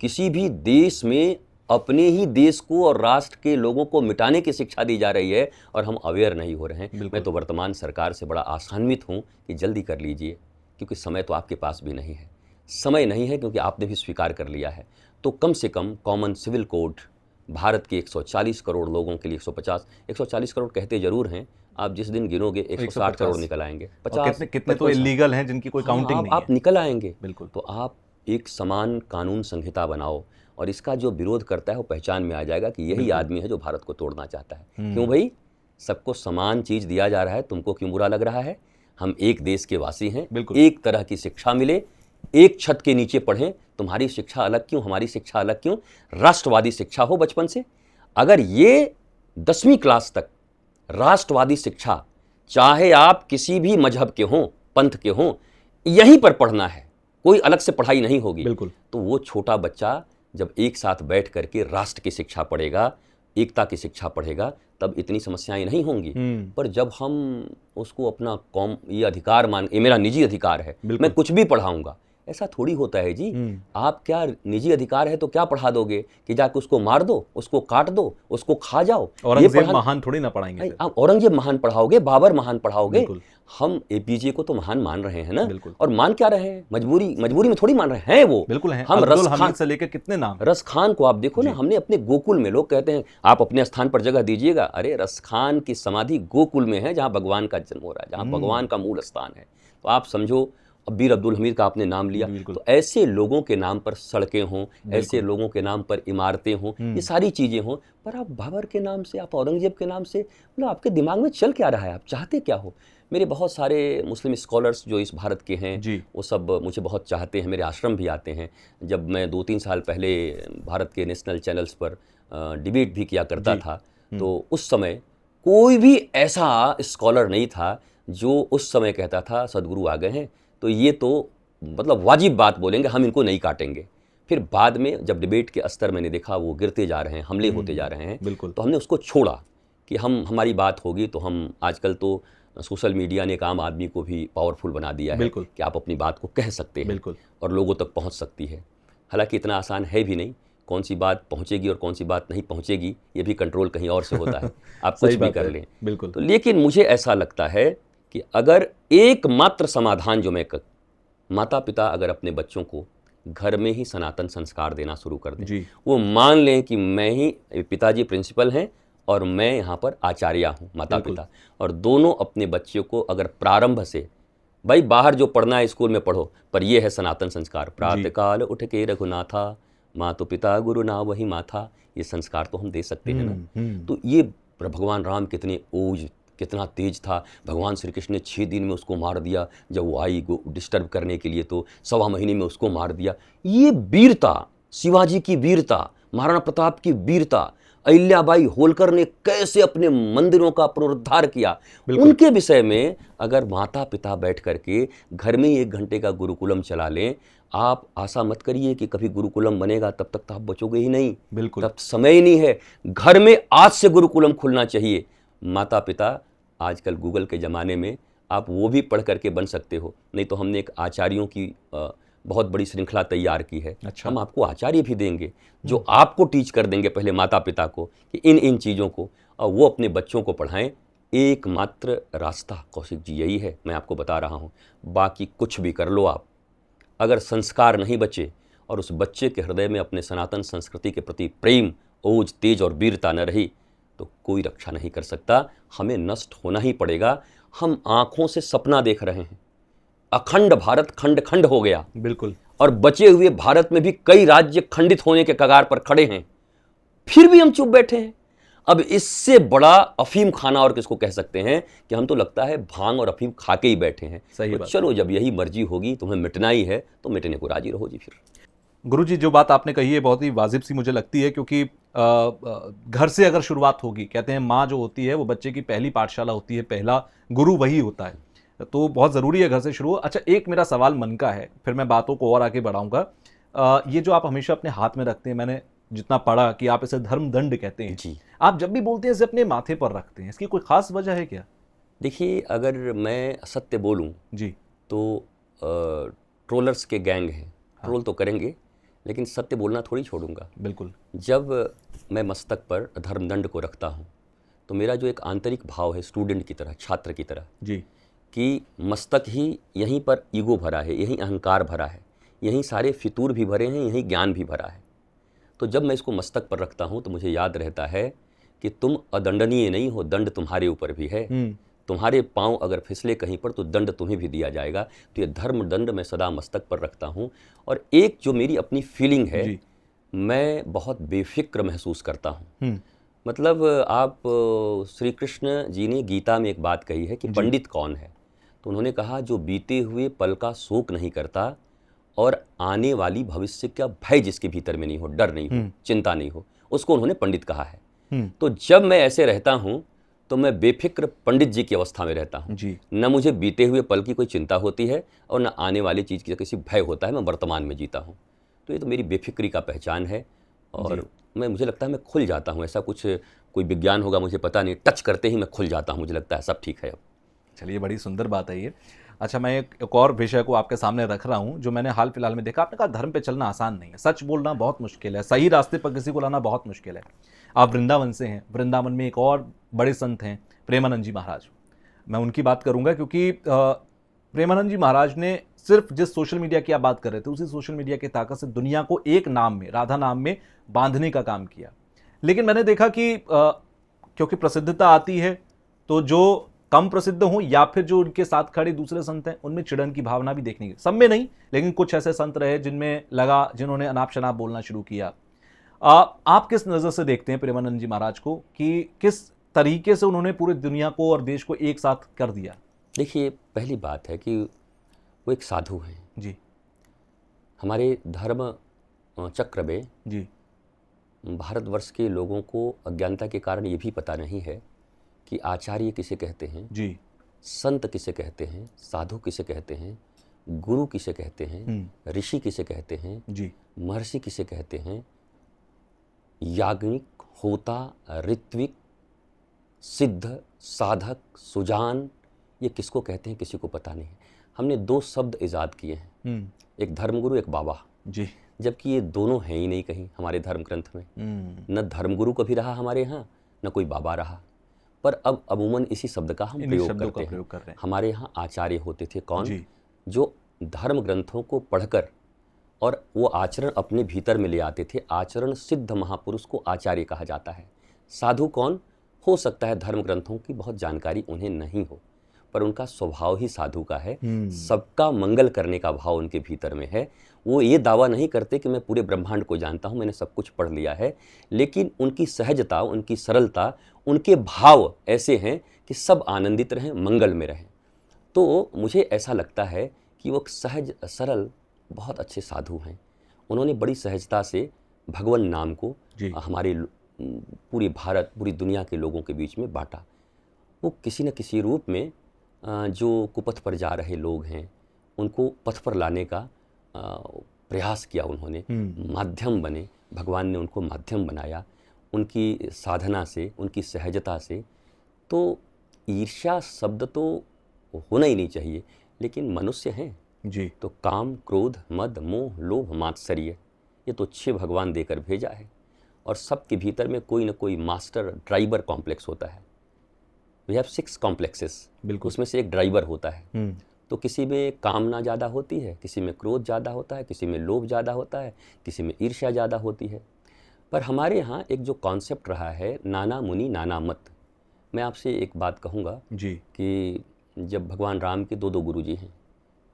किसी भी देश में अपने ही देश को और राष्ट्र के लोगों को मिटाने की शिक्षा दी जा रही है और हम अवेयर नहीं हो रहे हैं। मैं तो वर्तमान सरकार से बड़ा आशान्वित हूँ कि जल्दी कर लीजिए, क्योंकि समय तो आपके पास भी नहीं है। समय नहीं है क्योंकि आपने भी स्वीकार कर लिया है। तो कम से कम कॉमन सिविल कोड भारत के 140 करोड़ लोगों के लिए 140 करोड़ कहते जरूर हैं, आप जिस दिन गिनोगे 160 करोड़ निकल आएंगे। 50 कितने तो इलीगल हैं जिनकी कोई काउंटिंग नहीं है। आप निकल आएंगे। बिल्कुल। तो आप एक समान कानून संहिता बनाओ और इसका जो विरोध करता है वो पहचान में आ जाएगा कि यही आदमी है जो भारत को तोड़ना चाहता है। क्यों भाई? सबको समान चीज दिया जा रहा है, तुमको क्यों बुरा लग रहा है? हम एक देश के वासी हैं, एक तरह की शिक्षा मिले, एक छत के नीचे पढ़ें। तुम्हारी शिक्षा अलग क्यों, हमारी शिक्षा अलग क्यों? राष्ट्रवादी शिक्षा हो बचपन से। अगर ये 10वीं क्लास तक राष्ट्रवादी शिक्षा, चाहे आप किसी भी मजहब के हों, पंथ के हों, यहीं पर पढ़ना है, कोई अलग से पढ़ाई नहीं होगी। बिल्कुल। तो वो छोटा बच्चा जब एक साथ बैठ करके राष्ट्र की शिक्षा पढ़ेगा, एकता की शिक्षा पढ़ेगा, तब इतनी समस्याएं नहीं होंगी। पर जब हम उसको अपना ये अधिकार ये मेरा निजी अधिकार है, मैं कुछ भी पढ़ाऊंगा, ऐसा थोड़ी होता है जी। आप क्या निजी अधिकार है तो क्या पढ़ा दोगे कि जाके उसको मार दो, उसको काट दो, उसको खा जाओ? औरंगजेब महान थोड़ी ना पढ़ाएंगे। आप औरंगजेब महान पढ़ाओगे, बाबर महान पढ़ाओगे? हम एपीजे को तो महान मान रहे हैं ना। और मान क्या रहे हैं? मजबूरी में थोड़ी मान रहे हैं। वो बिल्कुल है। हम अब्दुल हमीद से लेकर कितने नाम। रस खान को आप देखो ना, हमने अपने गोकुल में, लोग कहते हैं आप अपने स्थान पर जगह दीजिएगा। अरे रस खान की समाधि गोकुल में है, जहाँ भगवान का जन्म हो रहा है, जहाँ भगवान का मूल स्थान है। तो आप समझो, बीर अब्दुल हमीद का आपने नाम लिया, तो ऐसे लोगों के नाम पर सड़कें हों, ऐसे लोगों के नाम पर इमारतें हों, ये सारी चीज़ें हों। पर आप बाबर के नाम से, आप औरंगजेब के नाम से, मतलब आपके दिमाग में चल क्या रहा है? आप चाहते क्या हो? मेरे बहुत सारे मुस्लिम स्कॉलर्स जो इस भारत के हैं, वो सब मुझे बहुत चाहते हैं, मेरे आश्रम भी आते हैं। जब मैं 2-3 साल पहले भारत के नेशनल चैनल्स पर डिबेट भी किया करता था, तो उस समय कोई भी ऐसा स्कॉलर नहीं था जो उस समय कहता था सदगुरु आ गए हैं तो ये तो मतलब वाजिब बात बोलेंगे, हम इनको नहीं काटेंगे। फिर बाद में जब डिबेट के स्तर मैंने देखा वो गिरते जा रहे हैं, हमले होते जा रहे हैं, तो हमने उसको छोड़ा कि हमारी बात होगी तो हम, आजकल तो सोशल मीडिया ने एक आम आदमी को भी पावरफुल बना दिया है कि आप अपनी बात को कह सकते हैं और लोगों तक पहुंच सकती है। हालांकि इतना आसान है भी नहीं, कौन सी बात पहुंचेगी और कौन सी बात नहीं पहुंचेगी ये भी कंट्रोल कहीं और से होता है। आप कुछ भी कर लें। तो लेकिन मुझे ऐसा लगता है कि अगर एकमात्र समाधान जो मैं माता पिता अगर अपने बच्चों को घर में ही सनातन संस्कार देना शुरू कर दें, वो मान लें कि मैं ही, पिताजी प्रिंसिपल हैं और मैं यहाँ पर आचार्य हूँ, माता पिता, और दोनों अपने बच्चों को अगर प्रारंभ से, भाई बाहर जो पढ़ना है स्कूल में पढ़ो, पर ये है सनातन संस्कार, प्रातःकाल उठ के रघुनाथा, माँ तो पिता गुरु ना वही माथा, ये संस्कार तो हम दे सकते हैं ना। तो ये भगवान राम कितने ओज, कितना तेज था। भगवान श्री कृष्ण ने 6 दिन में उसको मार दिया, जब वो आई डिस्टर्ब करने के लिए तो 1.25 महीने में उसको मार दिया। ये वीरता, शिवाजी की वीरता, महाराणा प्रताप की वीरता, अहिल्याबाई होलकर ने कैसे अपने मंदिरों का पुनरुद्धार किया, उनके विषय में अगर माता पिता बैठ करके घर में ही 1 घंटे का गुरुकुलम चला लें, आप आशा मत करिए कि कभी गुरुकुलम बनेगा, तब तक तो आप बचोगे ही नहीं। तब समय ही नहीं है। घर में आज से गुरुकुलम खुलना चाहिए। माता पिता, आजकल गूगल के ज़माने में आप वो भी पढ़ करके बन सकते हो। नहीं तो हमने एक आचार्यों की बहुत बड़ी श्रृंखला तैयार की है। हम आपको आचार्य भी देंगे जो आपको टीच कर देंगे पहले माता पिता को कि इन चीज़ों को, और वो अपने बच्चों को पढ़ाएं। एकमात्र रास्ता कौशिक जी यही है, मैं आपको बता रहा हूँ। बाकी कुछ भी कर लो आप, अगर संस्कार नहीं बचे और उस बच्चे के हृदय में अपने सनातन संस्कृति के प्रति प्रेम, ओज, तेज और वीरता न रही तो कोई रक्षा नहीं कर सकता। हमें नष्ट होना ही पड़ेगा। हम आंखों से सपना देख रहे हैं, अखंड भारत खंड खंड हो गया, और बचे हुए भारत में भी कई राज्य खंडित होने के कगार पर खड़े हैं, फिर भी हम चुप बैठे हैं। अब इससे बड़ा अफीम खाना और किसको कह सकते हैं कि हम तो लगता है भांग और अफीम खा के ही बैठे हैं। सही तो चलो, जब यही मर्जी होगी, तुम्हें मिटना ही है तो मिटने को राजी रहो जी। फिर गुरुजी, जो बात आपने कही है बहुत ही वाजिब सी मुझे लगती है, क्योंकि घर से अगर शुरुआत होगी, कहते हैं माँ जो होती है वो बच्चे की पहली पाठशाला होती है, पहला गुरु वही होता है, तो बहुत ज़रूरी है घर से शुरू हो। अच्छा, एक मेरा सवाल मन का है, फिर मैं बातों को और आगे बढ़ाऊंगा। ये जो आप हमेशा अपने हाथ में रखते हैं, मैंने जितना पढ़ा कि आप इसे धर्म दंड कहते हैं जी। आप जब भी बोलते हैं इसे अपने माथे पर रखते हैं, इसकी कोई खास वजह है क्या? देखिए, अगर मैं सत्य बोलूं जी। तो ट्रोलर्स के गैंग हैं, ट्रोल तो करेंगे, लेकिन सत्य बोलना थोड़ी छोड़ूंगा। बिल्कुल। जब मैं मस्तक पर धर्मदंड को रखता हूं, तो मेरा जो एक आंतरिक भाव है स्टूडेंट की तरह, छात्र की तरह, जी, कि मस्तक ही यहीं पर ईगो भरा है, यहीं अहंकार भरा है, यहीं सारे फितूर भी भरे हैं, यहीं ज्ञान भी भरा है। तो जब मैं इसको मस्तक पर रखता हूं तो मुझे याद रहता है कि तुम अदंडनीय नहीं हो, दंड तुम्हारे ऊपर भी है। तुम्हारे पांव अगर फिसले कहीं पर तो दंड तुम्हें भी दिया जाएगा। तो ये धर्म दंड मैं सदा मस्तक पर रखता हूं। और एक जो मेरी अपनी फीलिंग है, मैं बहुत बेफिक्र महसूस करता हूं। मतलब आप श्री कृष्ण जी ने गीता में एक बात कही है कि पंडित कौन है, तो उन्होंने कहा जो बीते हुए पल का शोक नहीं करता और आने वाली भविष्य का भय जिसके भीतर में नहीं हो, डर नहीं हो, चिंता नहीं हो, उसको उन्होंने पंडित कहा है। तो जब मैं ऐसे रहता हूं तो मैं बेफिक्र पंडित जी की अवस्था में रहता हूं। न मुझे बीते हुए पल की कोई चिंता होती है और न आने वाली चीज़ की किसी भय होता है, मैं वर्तमान में जीता हूं। तो ये तो मेरी बेफिक्री का पहचान है। और मुझे लगता है मैं खुल जाता हूं। ऐसा कुछ कोई विज्ञान होगा मुझे पता नहीं, टच करते ही मैं खुल जाता हूं, मुझे लगता है सब ठीक है अब। चलिए, बड़ी सुंदर बात है ये। अच्छा, मैं एक और विषय को आपके सामने रख रहा हूं जो मैंने हाल फिलहाल में देखा। आपने कहा धर्म पे चलना आसान नहीं है, सच बोलना बहुत मुश्किल है, सही रास्ते पर किसी को लाना बहुत मुश्किल है। आप वृंदावन से हैं, वृंदावन में एक और बड़े संत हैं प्रेमानंद जी महाराज। मैं उनकी बात करूंगा क्योंकि प्रेमानंद जी महाराज ने सिर्फ जिस सोशल मीडिया की आप बात कर रहे थे, उसी सोशल मीडिया की ताकत से दुनिया को एक नाम में, राधा नाम में बांधने का काम किया। लेकिन मैंने देखा कि क्योंकि प्रसिद्धता आती है तो जो कम प्रसिद्ध हों या फिर जो उनके साथ खड़े दूसरे संत हैं, उनमें चिड़न की भावना भी देखने की, सब में नहीं, लेकिन कुछ ऐसे संत रहे जिनमें लगा, जिन्होंने अनाप शनाप बोलना शुरू किया। आप किस नज़र से देखते हैं प्रेमानंद जी महाराज को कि किस तरीके से उन्होंने पूरी दुनिया को और देश को एक साथ कर दिया? देखिए, पहली बात है कि वो एक साधु हैं जी। हमारे धर्म चक्र में जी, भारतवर्ष के लोगों को अज्ञानता के कारण ये भी पता नहीं है कि आचार्य किसे कहते हैं जी, संत किसे कहते हैं, साधु किसे कहते हैं, गुरु किसे कहते हैं, ऋषि किसे कहते हैं, जी, महर्षि किसे कहते हैं, याज्ञनिक, होता, ऋत्विक, सिद्ध, साधक, सुजान, ये किसको कहते हैं किसी को पता नहीं है। हमने दो शब्द ईजाद किए हैं, एक धर्मगुरु, एक बाबा जी, जबकि ये दोनों हैं ही नहीं कहीं हमारे धर्म ग्रंथ में। न धर्मगुरु कभी रहा हमारे यहाँ, न कोई बाबा रहा, पर अब अमूमन इसी शब्द का हम प्रयोग करते हैं। हमारे यहाँ आचार्य होते थे कौन? जो धर्म ग्रंथों को पढ़कर और वो आचरण अपने भीतर में ले आते थे। आचरण सिद्ध महापुरुष को आचार्य कहा जाता है। साधु कौन? हो सकता है धर्म ग्रंथों की बहुत जानकारी उन्हें नहीं हो, पर उनका स्वभाव ही साधु का है। सबका मंगल करने का भाव उनके भीतर में है। वो ये दावा नहीं करते कि मैं पूरे ब्रह्मांड को जानता हूँ, मैंने सब कुछ पढ़ लिया है, लेकिन उनकी सहजता, उनकी सरलता, उनके भाव ऐसे हैं कि सब आनंदित रहें, मंगल में रहें। तो मुझे ऐसा लगता है कि वो सहज सरल बहुत अच्छे साधु हैं। उन्होंने बड़ी सहजता से भगवान नाम को हमारे पूरे भारत, पूरी दुनिया के लोगों के बीच में बांटा। वो किसी न किसी रूप में जो कुपथ पर जा रहे लोग हैं उनको पथ पर लाने का प्रयास किया उन्होंने, माध्यम बने। भगवान ने उनको माध्यम बनाया उनकी साधना से, उनकी सहजता से। तो ईर्ष्या शब्द तो होना ही नहीं चाहिए, लेकिन मनुष्य हैं जी, तो काम, क्रोध, मद, मोह, लोभ, मात्सर्य, ये तो 6 भगवान देकर भेजा है। और सबके भीतर में कोई ना कोई मास्टर ड्राइवर कॉम्प्लेक्स होता है। वी हैव 6 कॉम्प्लेक्सेस, बिल्कुल, उसमें से एक ड्राइवर होता है। तो किसी में कामना ज़्यादा होती है, किसी में क्रोध ज़्यादा होता है, किसी में लोभ ज़्यादा होता है, किसी में ईर्ष्या ज़्यादा होती है। पर हमारे यहाँ एक जो कॉन्सेप्ट रहा है, नाना मुनि नाना मत। मैं आपसे एक बात कहूँगा जी कि जब भगवान राम के 2 गुरु जी हैं,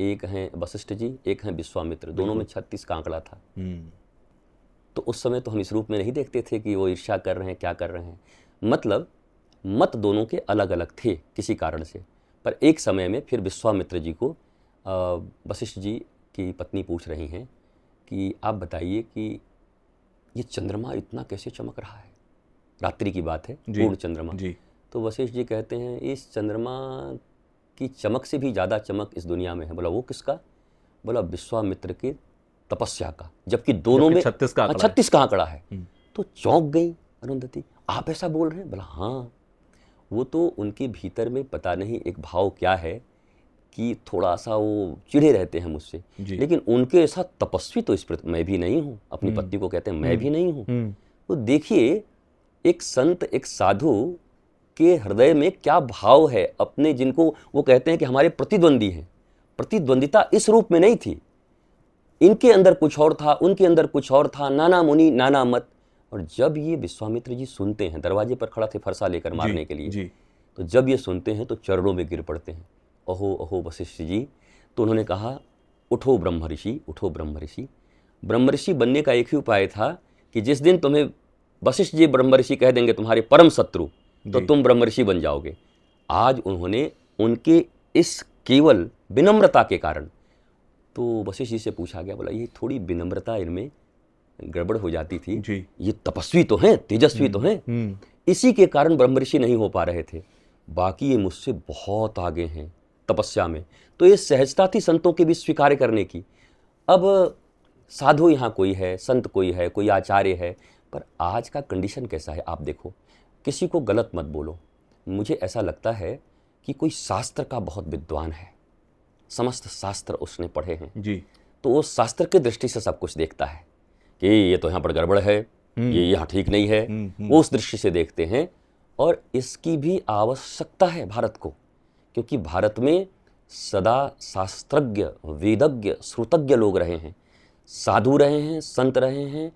एक हैं वशिष्ठ जी, एक हैं विश्वामित्र, दोनों में 36 का आंकड़ा था। तो उस समय तो हम इस रूप में नहीं देखते थे कि वो ईर्ष्या कर रहे हैं, क्या कर रहे हैं। मतलब मत दोनों के अलग अलग थे किसी कारण से। पर एक समय में फिर विश्वामित्र जी को वशिष्ठ जी की पत्नी पूछ रही हैं कि आप बताइए कि ये चंद्रमा इतना कैसे चमक रहा है, रात्रि की बात है, पूर्ण चंद्रमा। तो वशिष्ठ जी कहते हैं इस चंद्रमा की चमक से भी ज़्यादा चमक इस दुनिया में है। बोला वो किसका? बोला विश्वामित्र की तपस्या का, जबकि दोनों में 36 का आंकड़ा 36 का आंकड़ा है। तो चौंक गई अरुंधति, आप ऐसा बोल रहे हैं? बोला हाँ, वो तो उनके भीतर में पता नहीं एक भाव क्या है कि थोड़ा सा वो चिढ़े रहते हैं मुझसे, लेकिन उनके ऐसा तपस्वी तो इस पर मैं भी नहीं हूँ। अपनी पत्नी को कहते हैं मैं भी नहीं हूँ। तो देखिए एक संत, एक साधु के हृदय में क्या भाव है अपने, जिनको वो कहते हैं कि हमारे प्रतिद्वंदी हैं। प्रतिद्वंदिता इस रूप में नहीं थी, इनके अंदर कुछ और था, उनके अंदर कुछ और था, नाना मुनि नाना मत। और जब ये विश्वामित्र जी सुनते हैं, दरवाजे पर खड़ा थे फरसा लेकर मारने के लिए, तो जब ये सुनते हैं तो चरणों में गिर पड़ते हैं। अहो अहो वशिष्ठ जी। तो उन्होंने कहा उठो ब्रह्म ऋषि, उठो ब्रह्म ऋषि। ब्रह्म ऋषि बनने का एक ही उपाय था कि जिस दिन तुम्हें वशिष्ठ जी ब्रह्म ऋषि कह देंगे तुम्हारे परम शत्रु, तो तुम ब्रह्म ऋषि बन जाओगे। आज उन्होंने उनके इस केवल विनम्रता के कारण, तो वशिष्ठ जी से पूछा गया, बोला ये थोड़ी विनम्रता इनमें गड़बड़ हो जाती थी, ये तपस्वी तो हैं, तेजस्वी तो हैं, इसी के कारण ब्रह्म ऋषि नहीं हो पा रहे थे। बाकी ये मुझसे बहुत आगे हैं तपस्या में। तो ये सहजता थी संतों के भी स्वीकार करने की। अब साधु यहाँ कोई है, संत कोई है, कोई आचार्य है, पर आज का कंडीशन कैसा है आप देखो। किसी को गलत मत बोलो। मुझे ऐसा लगता है कि कोई शास्त्र का बहुत विद्वान है, समस्त शास्त्र उसने पढ़े हैं जी, तो वो शास्त्र की दृष्टि से सब कुछ देखता है कि ये तो यहाँ पर गड़बड़ है, ये यहाँ ठीक नहीं है, वो उस दृष्टि से देखते हैं। और इसकी भी आवश्यकता है भारत को, क्योंकि भारत में सदा शास्त्रज्ञ, वेदज्ञ, श्रुतज्ञ लोग रहे हैं, साधु रहे हैं, संत रहे हैं,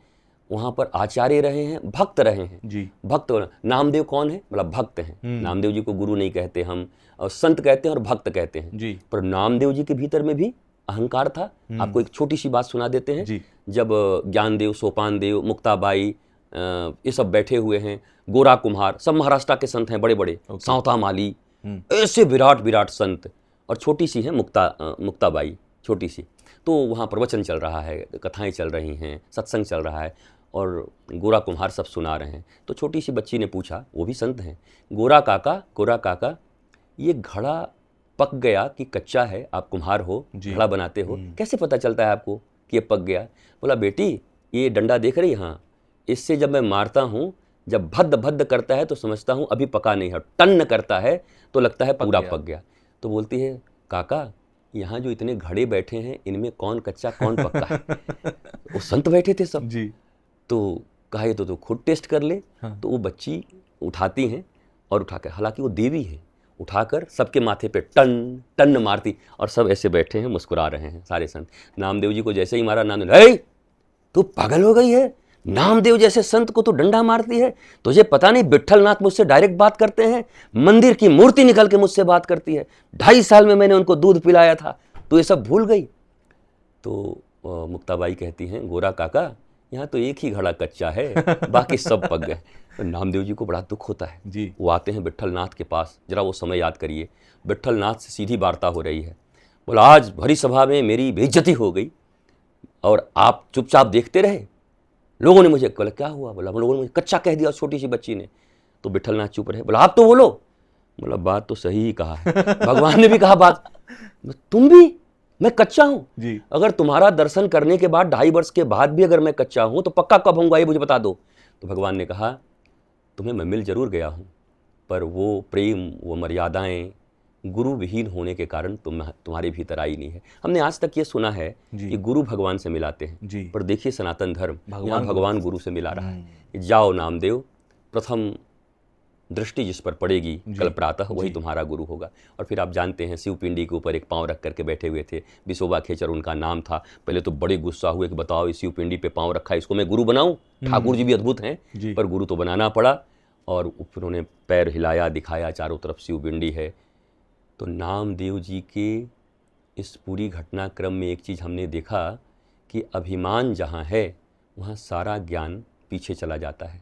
वहाँ पर आचार्य रहे हैं, भक्त रहे हैं जी। भक्त नामदेव कौन है? मतलब भक्त हैं। नामदेव जी को गुरु नहीं कहते हम, और संत कहते हैं और भक्त कहते हैं जी। पर नामदेव जी के भीतर में भी अहंकार था। आपको एक छोटी सी बात सुना देते हैं। जब ज्ञानदेव, सोपान देव, मुक्ताबाई ये सब बैठे हुए हैं, गोरा कुम्हार, सब महाराष्ट्र के संत हैं बड़े बड़े, सावता माली, ऐसे विराट विराट संत, और छोटी सी है मुक्ताबाई, छोटी सी। तो वहाँ प्रवचन चल रहा है, कथाएं चल रही हैं, सत्संग चल रहा है, और गोरा कुम्हार सब सुना रहे हैं। तो छोटी सी बच्ची ने पूछा, वो भी संत हैं, गोरा काका ये घड़ा पक गया कि कच्चा है? आप कुम्हार हो, घड़ा बनाते हो, कैसे पता चलता है आपको कि ये पक गया? बोला बेटी ये डंडा देख रही, हाँ, इससे जब मैं मारता हूँ, जब भद्द भद्द करता है तो समझता हूँ अभी पका नहीं है, टन्न करता है तो लगता है पूरा पक गया। तो बोलती है काका यहाँ जो इतने घड़े बैठे हैं इनमें कौन कच्चा कौन पक्का है? वो संत बैठे थे सब जी। तो कहा ये तो खुद टेस्ट कर ले। हाँ। तो वो बच्ची उठाती हैं और उठाकर, हालांकि वो देवी है, उठाकर सबके माथे पे टन टन मारती, और सब ऐसे बैठे हैं मुस्कुरा रहे हैं सारे संत। नामदेव जी को जैसे ही मारा, नामदेव तू पागल हो गई है, नामदेव जैसे संत को तो डंडा मारती है, तुझे पता नहीं विट्ठलनाथ मुझसे डायरेक्ट बात करते हैं, मंदिर की मूर्ति निकल के मुझसे बात करती है, 2.5 साल में मैंने उनको दूध पिलाया था, तो ये सब भूल गई। तो मुक्ताबाई कहती हैं गोरा काका यहाँ तो एक ही घड़ा कच्चा है, बाकी सब पक गए। तो नामदेव जी को बड़ा दुख होता है जी। वो आते हैं विट्ठलनाथ के पास, जरा वो समय याद करिए, विट्ठलनाथ से सीधी वार्ता हो रही है। बोला आज भरी सभा में मेरी बेइज्जती हो गई और आप चुपचाप देखते रहे, लोगों ने मुझे, बोला क्या हुआ? बोला लोगों ने मुझे कच्चा कह दिया, छोटी सी बच्ची ने। तो विट्ठलनाथ चुप रहे। बोला आप तो बोलो। बोला बात तो सही ही कहा है, भगवान ने भी कहा बात, तुम भी, मैं कच्चा हूं जी। अगर तुम्हारा दर्शन करने के बाद 2.5 वर्ष के बाद भी अगर मैं कच्चा हूं तो पक्का कब होऊंगा ये मुझे बता दो। तो भगवान ने कहा तुम्हें मैं मिल जरूर गया हूं, पर वो प्रेम, वो मर्यादाएं गुरु विहीन होने के कारण तुम्हारे भीतर आई नहीं है। हमने आज तक ये सुना है कि गुरु भगवान से मिलाते हैं, पर देखिए सनातन धर्म यहाँ भगवान गुरु से मिला रहा है। जाओ नामदेव, प्रथम दृष्टि जिस पर पड़ेगी कल प्रातः वही तुम्हारा गुरु होगा। और फिर आप जानते हैं शिव पिंडी के ऊपर एक पांव रख करके बैठे हुए थे, विशोबा खेचर उनका नाम था। पहले तो बड़े गुस्सा हुए कि बताओ इस शिव पिंडी पे पांव रखा है, इसको मैं गुरु बनाऊं? ठाकुर जी भी अद्भुत हैं, पर गुरु तो बनाना पड़ा। और फिर उन्होंने पैर हिलाया, दिखाया, चारों तरफ शिव पिंडी है। तो नामदेव जी के इस पूरी घटनाक्रम में एक चीज़ हमने देखा कि अभिमान जहाँ है वहाँ सारा ज्ञान पीछे चला जाता है,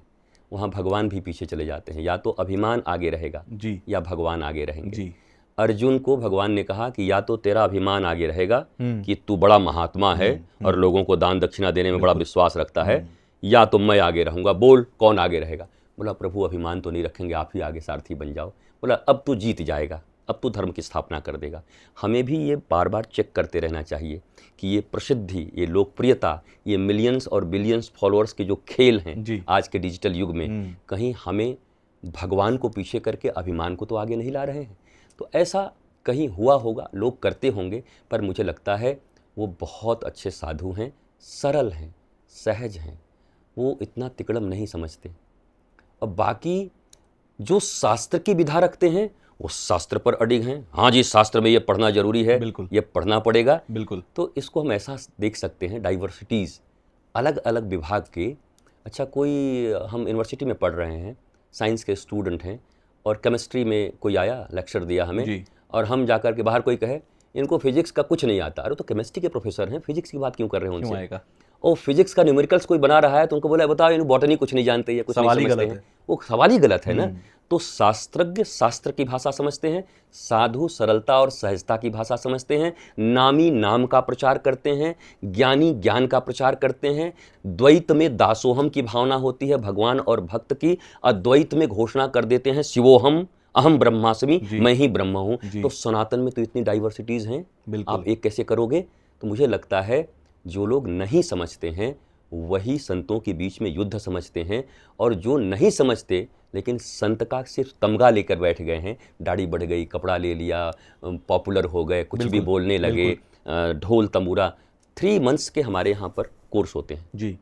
वहाँ भगवान भी पीछे चले जाते हैं। या तो अभिमान आगे रहेगा जी, या भगवान आगे रहेंगे जी। अर्जुन को भगवान ने कहा कि या तो तेरा अभिमान आगे रहेगा कि तू बड़ा महात्मा है और लोगों को दान दक्षिणा देने में बड़ा विश्वास रखता है, या तो मैं आगे रहूंगा। बोल कौन आगे रहेगा? बोला प्रभु अभिमान तो नहीं रखेंगे, आप ही आगे सारथी बन जाओ। बोला अब तू जीत जाएगा, अब तू धर्म की स्थापना कर देगा। हमें भी ये बार बार चेक करते रहना चाहिए कि ये प्रसिद्धि, ये लोकप्रियता, ये मिलियंस और बिलियंस फॉलोअर्स के जो खेल हैं आज के डिजिटल युग में, कहीं हमें भगवान को पीछे करके अभिमान को तो आगे नहीं ला रहे हैं। तो ऐसा कहीं हुआ होगा, लोग करते होंगे, पर मुझे लगता है वो बहुत अच्छे साधु हैं, सरल हैं, सहज हैं, वो इतना तिकड़म नहीं समझते। और बाकी जो शास्त्र की विधा रखते हैं वो शास्त्र पर अडिग हैं। हाँ जी, शास्त्र में ये पढ़ना जरूरी है, बिल्कुल, ये पढ़ना पड़ेगा, बिल्कुल। तो इसको हम ऐसा देख सकते हैं, डाइवर्सिटीज़, अलग अलग विभाग के। अच्छा, कोई हम यूनिवर्सिटी में पढ़ रहे हैं, साइंस के स्टूडेंट हैं, और केमिस्ट्री में कोई आया लेक्चर दिया हमें, और हम जाकर के बाहर कोई कहे इनको फिजिक्स का कुछ नहीं आता। अरे तो केमिस्ट्री के प्रोफेसर हैं, फिजिक्स की बात क्यों कर रहे हैं उनसे? और फिजिक्स का न्यूमेरिकल्स कोई बना रहा है तो उनको बोला बताओ इन बॉटनी कुछ नहीं जानते या कुछ नहीं समझते हैं। वो सवाल ही गलत है ना। तो शास्त्रज्ञ शास्त्र की भाषा समझते हैं, साधु सरलता और सहजता की भाषा समझते हैं, नामी नाम का प्रचार करते हैं, ज्ञानी ज्ञान का प्रचार करते हैं। द्वैत में दासोहम की भावना होती है भगवान और भक्त की, अद्वैत में घोषणा कर देते हैं शिवोहम अहम ब्रह्मास्मि, मैं ही ब्रह्म हूँ। तो सनातन में तो इतनी डाइवर्सिटीज़ हैं, आप एक कैसे करोगे? तो मुझे लगता है जो लोग नहीं समझते हैं वही संतों के बीच में युद्ध समझते हैं, और जो नहीं समझते लेकिन संत का सिर्फ तमगा लेकर बैठ गए हैं, दाढ़ी बढ़ गई, कपड़ा ले लिया, पॉपुलर हो गए, कुछ भी बोलने लगे, ढोल तंबूरा। 3 मंथ्स के हमारे यहाँ पर कोर्स होते हैं जी।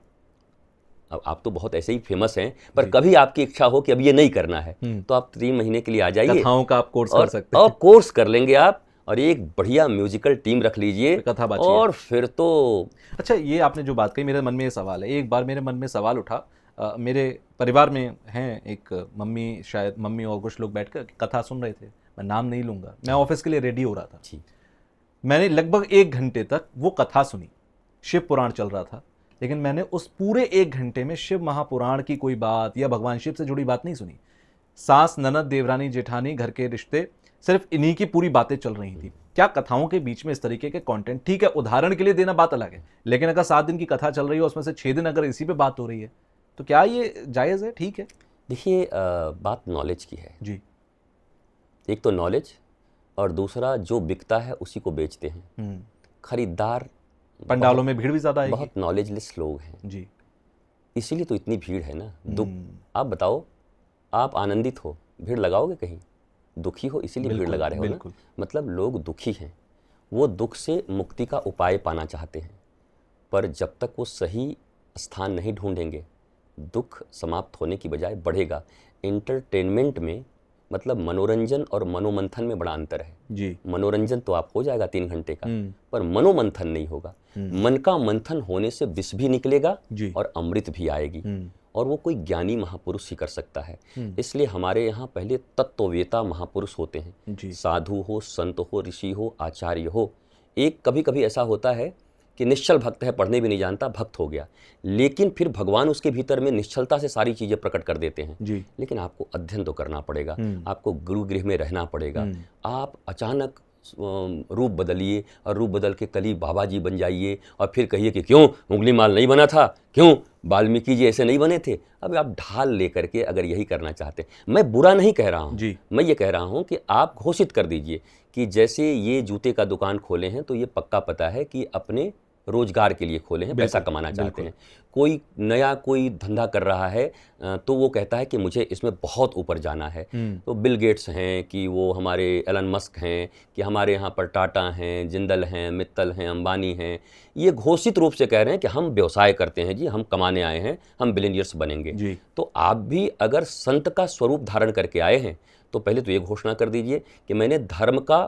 अब आप तो बहुत ऐसे ही फेमस हैं, पर कभी आपकी इच्छा हो कि अब ये नहीं करना है तो आप 3 महीने के लिए आ जाइए, कथाओं का आप कोर्स कर सकते हैं, और कोर्स कर लेंगे आप, और एक बढ़िया म्यूजिकल टीम रख लीजिए, कथा और फिर तो। अच्छा, ये आपने जो बात कही, मेरे मन में ये सवाल है। एक बार मेरे मन में सवाल उठा, मेरे परिवार में हैं एक मम्मी, शायद मम्मी और कुछ लोग बैठकर कथा सुन रहे थे, मैं नाम नहीं लूंगा, मैं ऑफिस के लिए रेडी हो रहा था जी। मैंने लगभग 1 घंटे तक वो कथा सुनी, शिव पुराण चल रहा था, लेकिन मैंने उस पूरे 1 घंटे में शिव महापुराण की कोई बात या भगवान शिव से जुड़ी बात नहीं सुनी। सास, ननद, देवरानी, जेठानी, घर के रिश्ते, सिर्फ इन्हीं की पूरी बातें चल रही थी। क्या कथाओं के बीच में इस तरीके के कंटेंट, ठीक है उदाहरण के लिए देना बात अलग है, लेकिन अगर 7 दिन की कथा चल रही है उसमें से 6 दिन अगर इसी पे बात हो रही है तो क्या ये जायज़ है? ठीक है। देखिए, बात नॉलेज की है जी। एक तो नॉलेज, और दूसरा जो बिकता है उसी को बेचते हैं। खरीदार पंडालों में भीड़ भी ज़्यादा है, बहुत नॉलेजलेस लोग हैं जी, इसीलिए तो इतनी भीड़ है ना। दुख, आप बताओ, आप आनंदित हो, भीड़ लगाओगे कहीं? दुखी हो इसीलिए भीड़ लगा रहे हो ना। मतलब लोग दुखी हैं, वो दुख से मुक्ति का उपाय पाना चाहते हैं, पर जब तक वो सही स्थान नहीं ढूंढेंगे दुख समाप्त होने की बजाय बढ़ेगा। एंटरटेनमेंट में मतलब मनोरंजन और मनोमंथन में बड़ा अंतर है जी। मनोरंजन तो आप हो जाएगा 3 घंटे का, पर मनोमंथन नहीं होगा। मन का मंथन होने से विष भी निकलेगा और अमृत भी आएगी, और वो कोई ज्ञानी महापुरुष ही कर सकता है। इसलिए हमारे यहाँ पहले तत्ववेता महापुरुष होते हैं, साधु हो, संत हो, ऋषि हो, आचार्य हो। एक कभी कभी ऐसा होता है कि निश्चल भक्त है, पढ़ने भी नहीं जानता, भक्त हो गया, लेकिन फिर भगवान उसके भीतर में निश्चलता से सारी चीज़ें प्रकट कर देते हैं जी। लेकिन आपको अध्ययन तो करना पड़ेगा, आपको गुरुगृह में रहना पड़ेगा। आप अचानक रूप बदलिए और रूप बदल के कली बाबा जी बन जाइए और फिर कहिए कि क्यों उंगली माल नहीं बना था, क्यों वाल्मीकि जी ऐसे नहीं बने थे। अब आप ढाल लेकर के अगर यही करना चाहते हैं, मैं बुरा नहीं कह रहा हूँ, मैं ये कह रहा हूँ कि आप घोषित कर दीजिए कि जैसे ये जूते का दुकान खोले हैं तो ये पक्का पता है कि अपने रोजगार के लिए खोले हैं, पैसा कमाना चाहते हैं। कोई नया कोई धंधा कर रहा है तो वो कहता है कि मुझे इसमें बहुत ऊपर जाना है। तो बिल गेट्स हैं कि वो हमारे एलन मस्क हैं कि हमारे यहाँ पर टाटा हैं, जिंदल हैं, मित्तल हैं, अंबानी हैं, ये घोषित रूप से कह रहे हैं कि हम व्यवसाय करते हैं जी, हम कमाने आए हैं, हम बिलियनियर्स बनेंगे। तो आप भी अगर संत का स्वरूप धारण करके आए हैं तो पहले तो ये घोषणा कर दीजिए कि मैंने धर्म का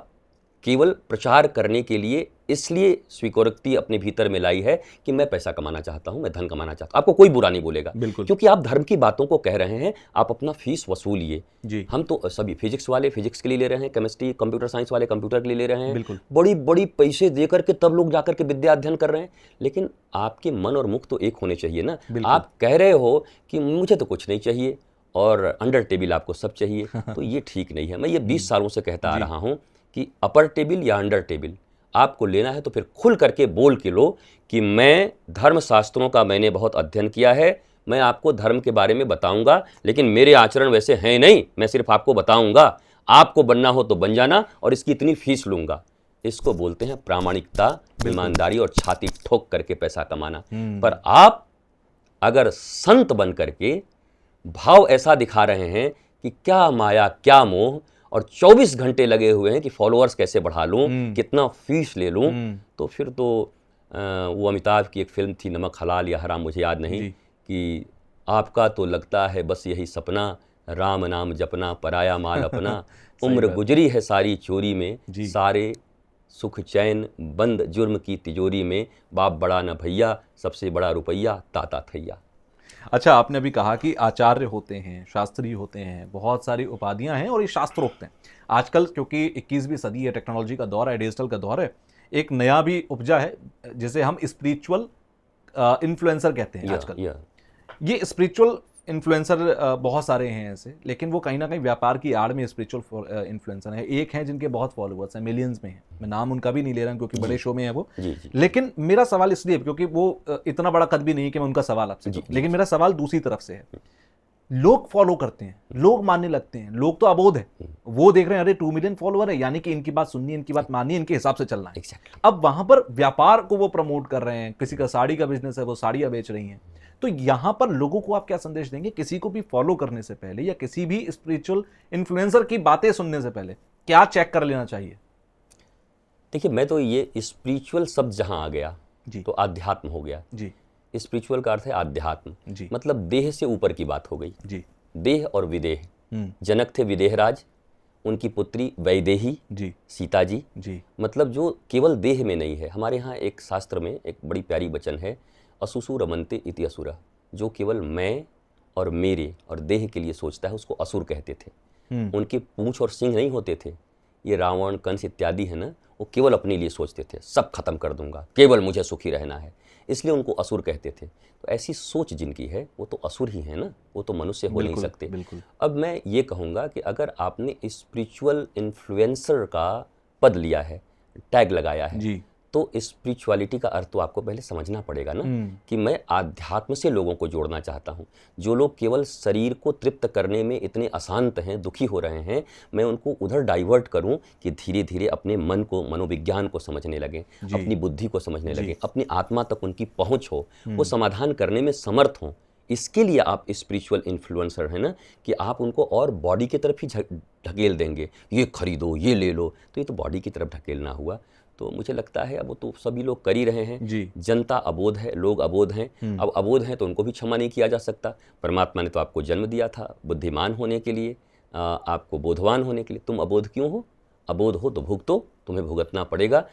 केवल प्रचार करने के लिए इसलिए स्वीकारोक्ति अपने भीतर में लाई है कि मैं पैसा कमाना चाहता हूं, मैं धन कमाना चाहता हूं। आपको कोई बुरा नहीं बोलेगा, क्योंकि आप धर्म की बातों को कह रहे हैं, आप अपना फीस वसूलिए। हम तो सभी फिजिक्स वाले फिजिक्स के लिए ले रहे हैं, केमिस्ट्री कंप्यूटर साइंस वाले कंप्यूटर के लिए ले रहे हैं, बड़ी बड़ी पैसे दे करके तब लोग जाकर के विद्या अध्ययन कर रहे हैं। लेकिन आपके मन और मुख तो एक होने चाहिए ना। आप कह रहे हो कि मुझे तो कुछ नहीं चाहिए और अंडर टेबल आपको सब चाहिए, तो ये ठीक नहीं है। मैं ये 20 सालों से कहता आ रहा हूँ कि अपर टेबल या अंडर टेबल, आपको लेना है तो फिर खुल करके बोल के लो कि मैं धर्मशास्त्रों का मैंने बहुत अध्ययन किया है, मैं आपको धर्म के बारे में बताऊंगा, लेकिन मेरे आचरण वैसे हैं नहीं, मैं सिर्फ आपको बताऊंगा, आपको बनना हो तो बन जाना और इसकी इतनी फीस लूंगा। इसको बोलते हैं प्रामाणिकता, ईमानदारी और छाती ठोक करके पैसा कमाना। पर आप अगर संत बन करके भाव ऐसा दिखा रहे हैं कि क्या माया क्या मोह, और 24 घंटे लगे हुए हैं कि फॉलोअर्स कैसे बढ़ा लूं, कितना फीस ले लूं, तो फिर तो वो अमिताभ की एक फिल्म थी नमक हलाल या हराम, मुझे याद नहीं, कि आपका तो लगता है बस यही सपना, राम नाम जपना पराया माल अपना, उम्र गुजरी है सारी चोरी में, सारे सुख चैन बंद जुर्म की तिजोरी में, बाप बड़ा न भैया सबसे बड़ा रुपया ताता थैया। अच्छा, आपने अभी कहा कि आचार्य होते हैं, शास्त्री होते हैं, बहुत सारी उपाधियां हैं और ये शास्त्रोक्त हैं। आजकल क्योंकि 21वीं सदी है, टेक्नोलॉजी का दौर है, डिजिटल का दौर है, एक नया भी उपजा है जिसे हम स्पिरिचुअल इन्फ्लुएंसर कहते हैं आजकल। ये स्पिरिचुअल इन्फ्लुएंसर बहुत सारे हैं ऐसे, लेकिन वो कहीं ना कहीं व्यापार की आड़ में स्पिरिचुअल इन्फ्लुएंसर है। एक है जिनके बहुत फॉलोअर्स हैं, मिलियंस में हैं, मैं नाम उनका भी नहीं ले रहा हूँ क्योंकि बड़े शो में है वो। लेकिन मेरा सवाल इसलिए, क्योंकि वो इतना बड़ा कद भी नहीं है कि मैं उनका सवाल आपसे करूं, लेकिन मेरा सवाल दूसरी तरफ से है। लोग फॉलो करते हैं, लोग मानने लगते हैं, लोग तो अबोध है, वो देख रहे हैं अरे 2 मिलियन फॉलोअर है, यानी कि इनकी बात सुननी है, इनकी बात माननी है, इनके हिसाब से चलना है। अब वहां पर व्यापार को वो प्रमोट कर रहे हैं, किसी का साड़ी का बिजनेस है, वो साड़ियां बेच रही हैं। तो यहां पर लोगों को आप क्या संदेश देंगे, किसी को भी फॉलो करने से पहले या किसी भी स्पिरिचुअल इन्फ्लुएंसर की बातें सुनने से पहले क्या चेक कर लेना चाहिए? देखिए, मैं तो ये स्पिरिचुअल शब्द जहां आ गया तो आध्यात्म हो गया जी। स्पिरिचुअल का अर्थ है आध्यात्म, मतलब देह से ऊपर की बात हो गई जी। देह और विदेह, जनक थे विदेहराज, उनकी पुत्री वैदेही जी, सीता जी जी, मतलब जो केवल देह में नहीं है। हमारे यहाँ एक शास्त्र में एक बड़ी प्यारी वचन है, असुसु रमन्ते इति असुरा, जो केवल मैं और मेरे और देह के लिए सोचता है उसको असुर कहते थे। उनके पूंछ और सिंह नहीं होते थे, ये रावण कंस इत्यादि है ना, वो केवल अपने लिए सोचते थे, सब खत्म कर दूंगा, केवल मुझे सुखी रहना है, इसलिए उनको असुर कहते थे। तो ऐसी सोच जिनकी है वो तो असुर ही है ना, वो तो मनुष्य हो नहीं सकते। अब मैं ये कहूँगा कि अगर आपने स्पिरिचुअल इन्फ्लुएंसर का पद लिया है, टैग लगाया है जी, तो स्पिरिचुअलिटी का अर्थ तो आपको पहले समझना पड़ेगा ना, कि मैं आध्यात्म से लोगों को जोड़ना चाहता हूँ। जो लोग केवल शरीर को तृप्त करने में इतने अशांत हैं, दुखी हो रहे हैं, मैं उनको उधर डाइवर्ट करूँ कि धीरे धीरे अपने मन को, मनोविज्ञान को समझने लगे, अपनी बुद्धि को समझने लगे, अपनी आत्मा तक उनकी पहुँच हो, वो समाधान करने में समर्थ हों। इसके लिए आप स्पिरिचुअल इन्फ्लुएंसर है ना, कि आप उनको और बॉडी की तरफ ही ढकेल देंगे, ये खरीदो, ये ले लो, तो ये तो बॉडी की तरफ ढकेलना हुआ। तो मुझे लगता है अब वो तो सभी लोग कर ही रहे हैं जी। जनता अबोध है, लोग अबोध हैं। अब अबोध हैं तो उनको भी क्षमा नहीं किया जा सकता। परमात्मा ने तो आपको जन्म दिया था बुद्धिमान होने के लिए, आपको बोधवान होने के लिए। तुम अबोध क्यों हो? अबोध हो तो भुगतो, तुम्हें भुगतना पड़ेगा।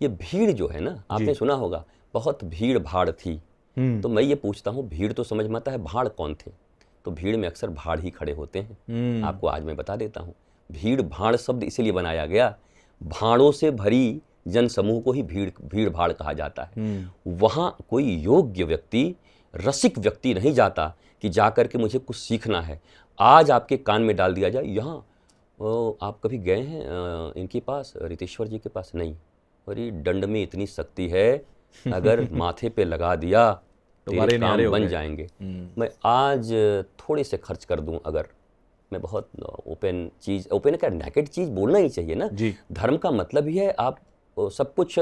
ये भीड़ जो है ना, आपने सुना होगा बहुत भीड़ भाड़ थी, तो मैं ये पूछता हूँ, भीड़ तो समझ में आता है, भाड़ कौन थे? तो भीड़ में अक्सर भाड़ ही खड़े होते हैं। आपको आज मैं बता देता हूँ, भीड़ भाड़ शब्द इसीलिए बनाया गया, भाड़ों से भरी जन समूह को ही भीड़ भाड़ कहा जाता है। वहाँ कोई योग्य व्यक्ति, रसिक व्यक्ति नहीं जाता कि जाकर के मुझे कुछ सीखना है। आज आपके कान में डाल दिया जाए, यहाँ आप कभी गए हैं इनके पास, रितेश्वर जी के पास? नहीं। और ये दंड में इतनी शक्ति है, अगर माथे पे लगा दिया तो तेरे काम बन जाएंगे। मैं आज थोड़े से खर्च कर दूं, अगर मैं बहुत ओपन चीज़, ओपन क्या नेकेड चीज़ बोलना ही चाहिए ना जी। धर्म का मतलब ही है आप सब कुछ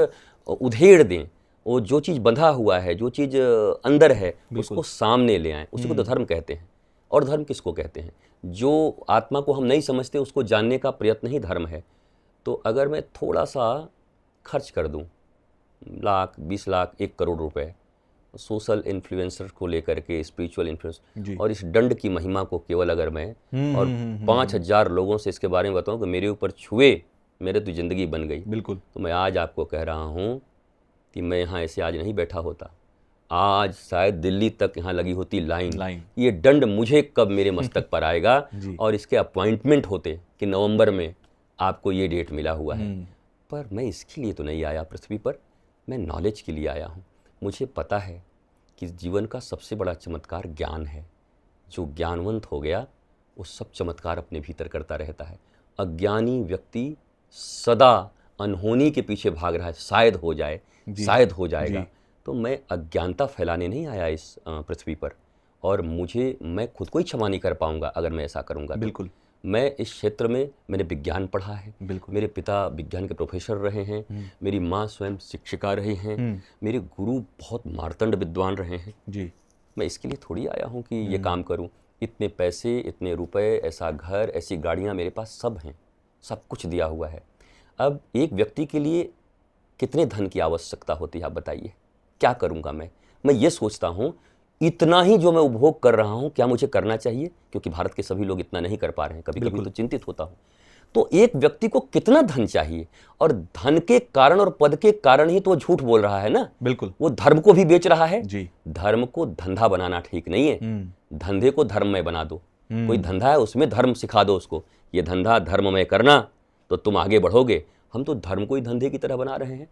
उधेड़ दें, वो जो चीज़ बंधा हुआ है, जो चीज़ अंदर है, उसको सामने ले आएं, उसी को तो धर्म कहते हैं। और धर्म किसको कहते हैं? जो आत्मा को हम नहीं समझते उसको जानने का प्रयत्न ही धर्म है। तो अगर मैं थोड़ा सा खर्च कर दूं, लाख, 20 लाख, 1 करोड़ रुपए सोशल इन्फ्लुएंसर को लेकर के, स्पिरिचुअल इन्फ्लुएंस, और इस दंड की महिमा को केवल अगर मैं और 5000 लोगों से इसके बारे में बताऊं कि मेरे ऊपर छुए, मेरे तो ज़िंदगी बन गई। बिल्कुल। तो मैं आज आपको कह रहा हूँ कि मैं यहाँ ऐसे आज नहीं बैठा होता, आज शायद दिल्ली तक यहाँ लगी होती लाइन। ये दंड मुझे कब मेरे मस्तक पर आएगा और इसके अपॉइंटमेंट होते कि नवंबर में आपको ये डेट मिला हुआ है। पर मैं इसके लिए तो नहीं आया पृथ्वी पर, मैं नॉलेज के लिए आया हूँ। मुझे पता है कि जीवन का सबसे बड़ा चमत्कार ज्ञान है। जो ज्ञानवंत हो गया वो सब चमत्कार अपने भीतर करता रहता है। अज्ञानी व्यक्ति सदा अनहोनी के पीछे भाग रहा है, शायद हो जाए, शायद हो जाएगा, तो मैं अज्ञानता फैलाने नहीं आया इस पृथ्वी पर, और मैं खुद को ही क्षमा नहीं कर पाऊंगा अगर मैं ऐसा करूंगा। बिल्कुल। मैं इस क्षेत्र में मैंने विज्ञान पढ़ा है, मेरे पिता विज्ञान के प्रोफेसर रहे हैं, मेरी माँ स्वयं शिक्षिका रही हैं, मेरे गुरु बहुत मार्तंड विद्वान रहे हैं जी। मैं इसके लिए थोड़ी आया हूँ कि ये काम करूँ। इतने पैसे, इतने रुपए, ऐसा घर, ऐसी गाड़ियाँ मेरे पास सब हैं, सब कुछ दिया हुआ है। अब एक व्यक्ति के लिए कितने धन की आवश्यकता होती है, आप बताइए, क्या करूँगा मैं ये सोचता हूँ इतना ही जो मैं उपभोग कर रहा हूँ क्या मुझे करना चाहिए, क्योंकि भारत के सभी लोग इतना नहीं कर पा रहे हैं। कभी कभी तो चिंतित होता हूँ। तो एक व्यक्ति को कितना धन चाहिए, और धन के कारण और पद के कारण ही तो वो झूठ बोल रहा है ना। बिल्कुल। वो धर्म को भी बेच रहा है जी। धर्म को धंधा बनाना ठीक नहीं है। धंधे को धर्ममय बना दो। कोई धंधा है उसमें धर्म सिखा दो उसको, ये धंधा धर्ममय करना तो तुम आगे बढ़ोगे। हम तो धर्म को ही धंधे की तरह बना रहे हैं।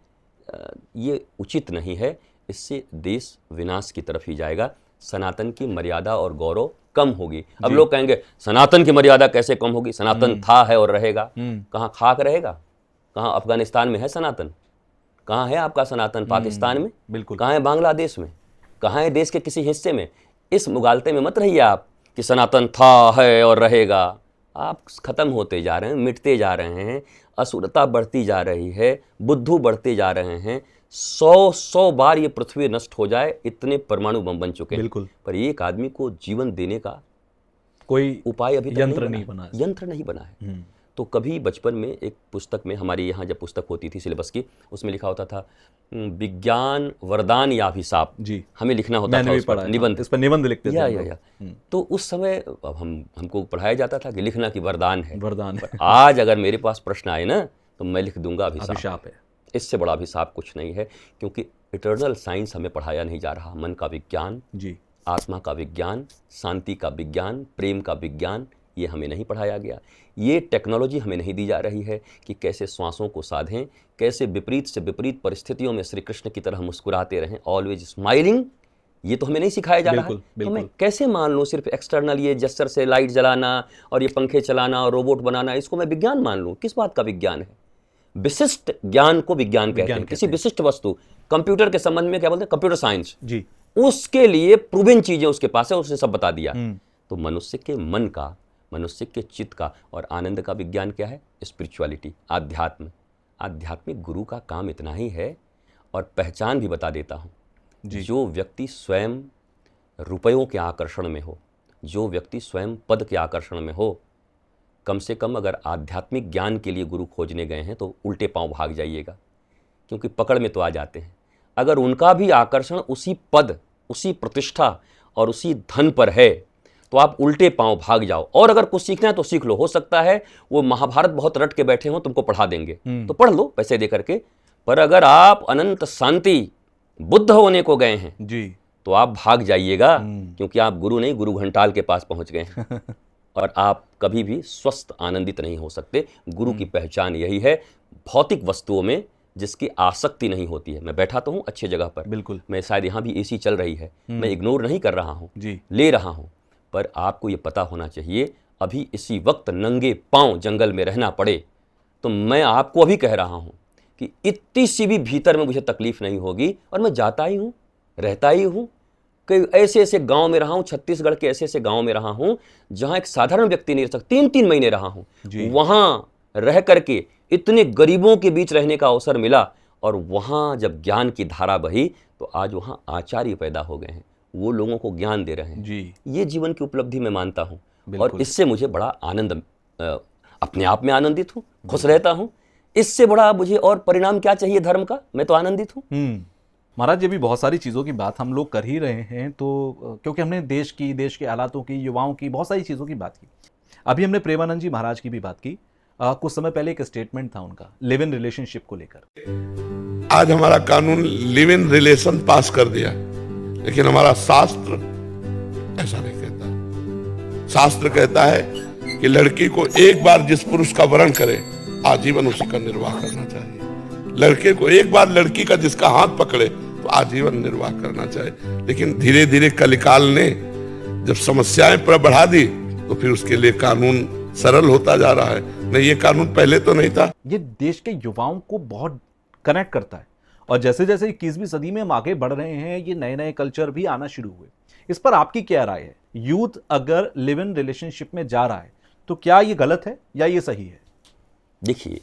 ये उचित नहीं है, इससे देश विनाश की तरफ ही जाएगा। सनातन की मर्यादा और गौरव कम होगी। अब लोग कहेंगे सनातन की मर्यादा कैसे कम होगी, सनातन था, है और रहेगा। कहाँ खाक रहेगा? कहाँ अफगानिस्तान में है सनातन? कहाँ है आपका सनातन? पाकिस्तान में? बिल्कुल। कहाँ है बांग्लादेश में? कहाँ है देश के किसी हिस्से में? इस मुगालते में मत रहिए आप कि सनातन था, है और रहेगा। आप खत्म होते जा रहे हैं, मिटते जा रहे हैं, असुरता बढ़ती जा रही है, बुद्धू बढ़ते जा रहे हैं। 100 बार ये पृथ्वी नष्ट हो जाए, इतने परमाणु बम बन चुके हैं। बिल्कुल। पर एक आदमी को जीवन देने का कोई उपाय अभी तक यंत्र नहीं बना है। यंत्र नहीं बना है। तो कभी बचपन में एक पुस्तक में, हमारी यहाँ जब पुस्तक होती थी सिलेबस की, उसमें लिखा होता था विज्ञान वरदान या अभिशाप जी। हमें लिखना होता था निबंध, इस पर निबंध लिखते थे। तो उस समय हमको पढ़ाया जाता था कि लिखना कि वरदान है, वरदान है। आज अगर मेरे पास प्रश्न आए ना तो मैं लिख दूंगा अभिशाप है। इससे बड़ा अभिशाप कुछ नहीं है, क्योंकि इटर्नल साइंस हमें पढ़ाया नहीं जा रहा। मन का विज्ञान जी, आत्मा का विज्ञान, शांति का विज्ञान, प्रेम का विज्ञान, ये हमें नहीं पढ़ाया गया। ये टेक्नोलॉजी हमें नहीं दी जा रही है कि कैसे श्वासों को साधें, कैसे विपरीत से विपरीत परिस्थितियों में श्री कृष्ण की तरह मुस्कुराते रहें, ऑलवेज स्माइलिंग। ये तो हमें नहीं सिखाया जा रहा है। तो मैं कैसे मान लूँ सिर्फ एक्सटर्नल ये जेस्चर से लाइट जलाना और ये पंखे चलाना और रोबोट बनाना, इसको मैं विज्ञान मान लूँ? किस बात का विज्ञान है? विशिष्ट ज्ञान को विज्ञान कहते हैं। किसी विशिष्ट वस्तु, कंप्यूटर के संबंध में क्या बोलते हैं? कंप्यूटर साइंस जी। उसके लिए प्रूवन चीजें उसके पास है, उसने सब बता दिया। तो मनुष्य के मन का, मनुष्य के चित्त का और आनंद का विज्ञान क्या है? स्पिरिचुअलिटी, आध्यात्म। आध्यात्मिक गुरु का काम इतना ही है। और पहचान भी बता देता हूँ, जो व्यक्ति स्वयं रुपयों के आकर्षण में हो, जो व्यक्ति स्वयं पद के आकर्षण में हो, कम से कम अगर आध्यात्मिक ज्ञान के लिए गुरु खोजने गए हैं तो उल्टे पांव भाग जाइएगा, क्योंकि पकड़ में तो आ जाते हैं। अगर उनका भी आकर्षण उसी पद, उसी प्रतिष्ठा और उसी धन पर है तो आप उल्टे पांव भाग जाओ। और अगर कुछ सीखना है तो सीख लो। हो सकता है वो महाभारत बहुत रट के बैठे हो, तुमको पढ़ा देंगे तो पढ़ लो पैसे दे करके। पर अगर आप अनंत शांति बुद्ध होने को गए हैं जी, तो आप भाग जाइएगा, क्योंकि आप गुरु नहीं, गुरु घंटाल के पास पहुंच गए हैं। और आप कभी भी स्वस्थ आनंदित नहीं हो सकते। गुरु की पहचान यही है, भौतिक वस्तुओं में जिसकी आसक्ति नहीं होती है। मैं बैठा तो हूँ अच्छी जगह पर, बिल्कुल, मैं शायद यहाँ भी एसी चल रही है, मैं इग्नोर नहीं कर रहा हूँ जी, ले रहा हूँ। पर आपको ये पता होना चाहिए, अभी इसी वक्त नंगे पांव जंगल में रहना पड़े तो मैं आपको अभी कह रहा हूँ कि इतनी सी भी भीतर में मुझे तकलीफ नहीं होगी। और मैं जाता ही हूँ, रहता ही हूँ। कई ऐसे ऐसे गांव में रहा हूँ, छत्तीसगढ़ के ऐसे ऐसे गांव में रहा हूँ जहाँ एक साधारण व्यक्ति नहीं रह सकता। 3-3 महीने रहा हूँ वहाँ रह करके, इतने गरीबों के बीच रहने का अवसर मिला। और वहाँ जब ज्ञान की धारा बही तो आज वहाँ आचार्य पैदा हो गए हैं, वो लोगों को ज्ञान दे रहे हैं जी। ये जीवन की उपलब्धि मैं मानता हूँ, और इससे मुझे बड़ा आनंद, अपने आप में आनंदित हूँ, खुश रहता हूँ। इससे बड़ा मुझे और परिणाम क्या चाहिए धर्म का? मैं तो आनंदित हूँ। महाराज, ये भी बहुत सारी चीज़ों की बात हम लोग कर ही रहे हैं, तो क्योंकि हमने देश के हालातों की, युवाओं की, बहुत सारी चीज़ों की बात की। अभी हमने प्रेमानंद जी महाराज की भी बात की। कुछ समय पहले एक स्टेटमेंट था उनका लिव इन रिलेशनशिप को लेकर। आज हमारा कानून लिव इन रिलेशन पास कर दिया, लेकिन हमारा शास्त्र ऐसा नहीं कहता। शास्त्र कहता है कि लड़की को एक बार जिस पुरुष का वरण करे, आजीवन उसी का निर्वाह करना चाहिए। लड़के को एक बार लड़की का जिसका हाथ पकड़े तो आजीवन निर्वाह करना चाहिए। लेकिन धीरे धीरे कलिकाल ने जब समस्याएं बढ़ा दी तो फिर उसके लिए कानून सरल होता जा रहा है। नहीं, ये कानून पहले तो नहीं था। ये देश के युवाओं को बहुत कनेक्ट करता है और जैसे जैसे 21वीं सदी में हम आगे बढ़ रहे हैं, ये नए नए कल्चर भी आना शुरू हुए। इस पर आपकी क्या राय है? यूथ अगर लिव इन रिलेशनशिप में जा रहा है तो क्या ये गलत है या ये सही है? देखिए,